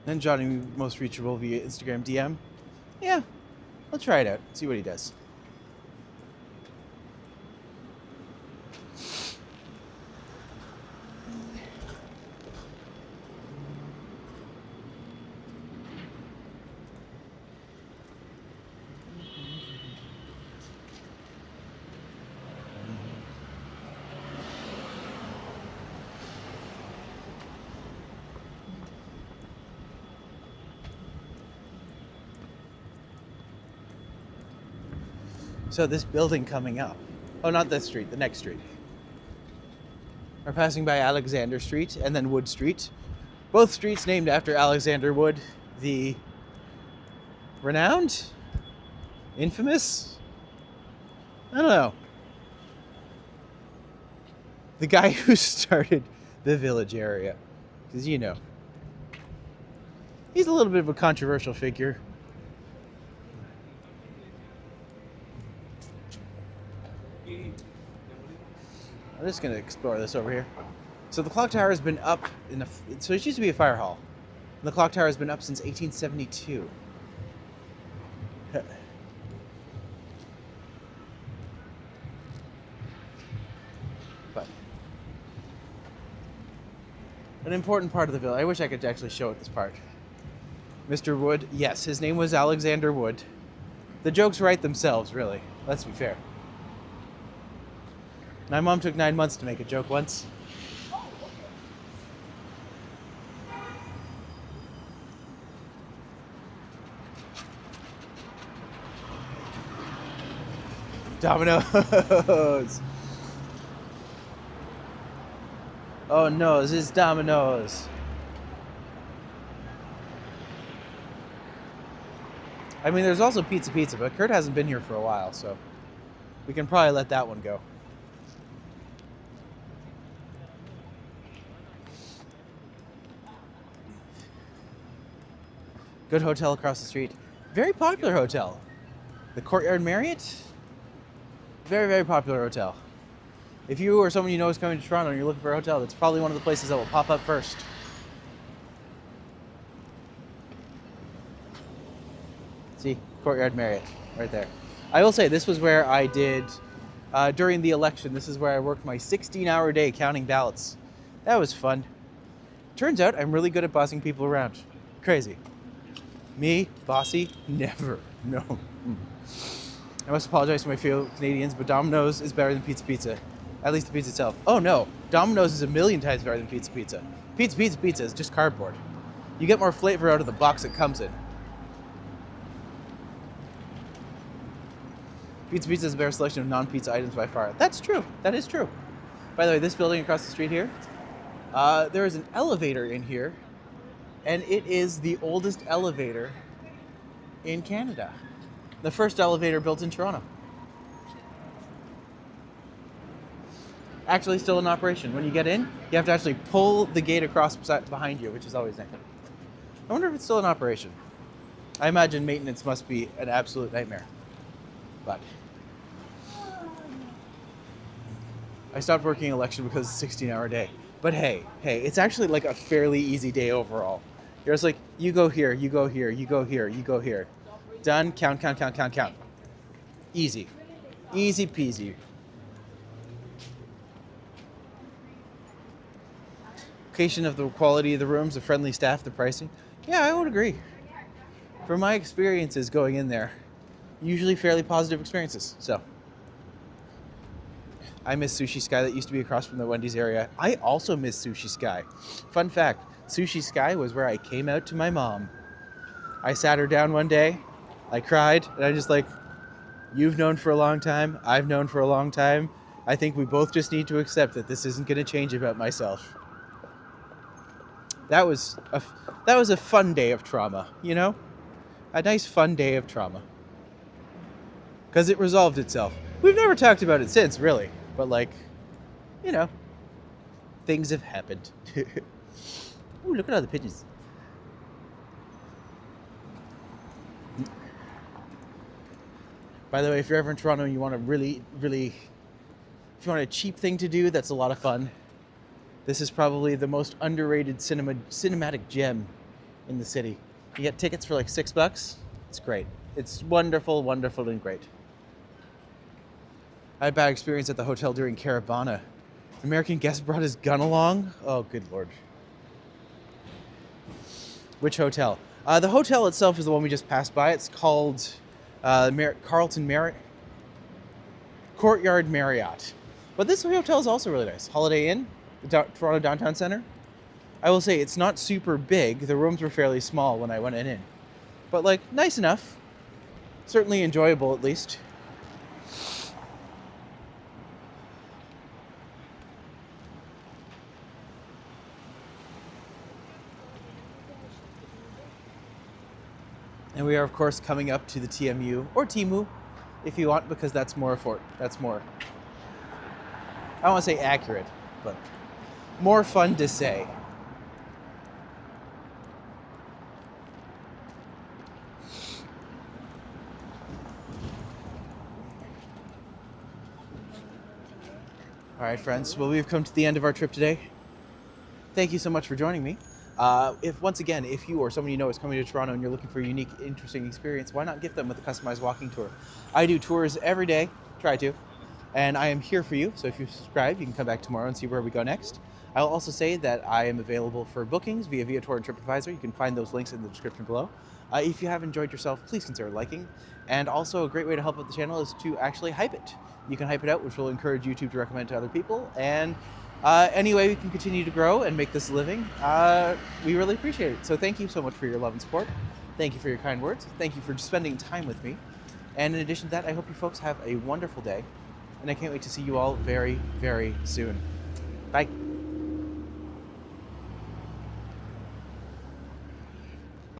And Johnny most reachable via Instagram DM. Yeah, I'll try it out. See what he does. So this building coming up, oh, not this street, the next street. We're passing by Alexander Street and then Wood Street. Both streets named after Alexander Wood, the renowned, infamous, I don't know, the guy who started the Village area. Because, you know, he's a little bit of a controversial figure. I'm just going to explore this over here. So the clock tower has been up so it used to be a fire hall. And the clock tower has been up since 1872. But an important part of the village. I wish I could actually show it this part. Mr. Wood, yes, his name was Alexander Wood. The jokes write themselves, really. Let's be fair. My mom took 9 months to make a joke once. Dominoes! Oh no, this is Dominoes. I mean, there's also Pizza Pizza, but Kurt hasn't been here for a while, so we can probably let that one go. Good hotel across the street. Very popular hotel. The Courtyard Marriott. Very, very popular hotel. If you or someone you know is coming to Toronto and you're looking for a hotel, that's probably one of the places that will pop up first. See, Courtyard Marriott, right there. I will say, this was where I did, during the election, this is where I worked my 16-hour day counting ballots. That was fun. Turns out I'm really good at bossing people around. Crazy. Me, bossy, never. No. I must apologize to my fellow Canadians, but Domino's is better than Pizza Pizza. At least the pizza itself. Oh no, Domino's is a million times better than Pizza Pizza. Pizza is just cardboard. You get more flavor out of the box it comes in. Pizza Pizza is a better selection of non-pizza items by far. That's true. That is true. By the way, this building across the street here, there is an elevator in here, and it is the oldest elevator in Canada. The first elevator built in Toronto. Actually still in operation. When you get in, you have to actually pull the gate across behind you, which is always nice. I wonder if it's still in operation. I imagine maintenance must be an absolute nightmare. But I stopped working election because it's a 16-hour day. But hey, it's actually like a fairly easy day overall. You're just like, you go here, you go here, you go here, you go here. Done, count. Easy. Easy peasy. Location of the quality of the rooms, the friendly staff, the pricing. Yeah, I would agree. From my experiences going in there, usually fairly positive experiences. So, I miss Sushi Sky that used to be across from the Wendy's area. I also miss Sushi Sky. Fun fact, Sushi Sky was where I came out to my mom. I sat her down one day, I cried, and I just like, you've known for a long time, I've known for a long time. I think we both just need to accept that this isn't going to change about myself. That was a fun day of trauma, you know? A nice fun day of trauma. Because it resolved itself. We've never talked about it since, really. But like, you know, things have happened. Ooh, look at all the pigeons. By the way, if you're ever in Toronto and you want to really, if you want a cheap thing to do that's a lot of fun, this is probably the most underrated cinematic gem in the city. You get tickets for like $6. It's great. It's wonderful and great. I had a bad experience at the hotel during Caravana. An American guest brought his gun along. Oh, good Lord. Which hotel? The hotel itself is the one we just passed by. It's called Courtyard Marriott. But this hotel is also really nice. Holiday Inn, the Toronto Downtown Centre. I will say it's not super big. The rooms were fairly small when I went in. But like, nice enough. Certainly enjoyable at least. And we are, of course, coming up to the TMU, or TMU, if you want, because that's more, I don't want to say accurate, but more fun to say. All right, friends, well, we've come to the end of our trip today. Thank you so much for joining me. If you or someone you know is coming to Toronto and you're looking for a unique, interesting experience, why not gift them with a customized walking tour? I do tours every day, try to, and I am here for you. So if you subscribe, you can come back tomorrow and see where we go next. I'll also say that I am available for bookings via VIATOR and TRIPADVISOR. You can find those links in the description below. If you have enjoyed yourself, please consider liking. And also a great way to help out the channel is to actually hype it. You can hype it out, which will encourage YouTube to recommend to other people. And any way we can continue to grow and make this a living, we really appreciate it. So thank you so much for your love and support. Thank you for your kind words. Thank you for spending time with me. And in addition to that, I hope you folks have a wonderful day. And I can't wait to see you all very, very soon. Bye.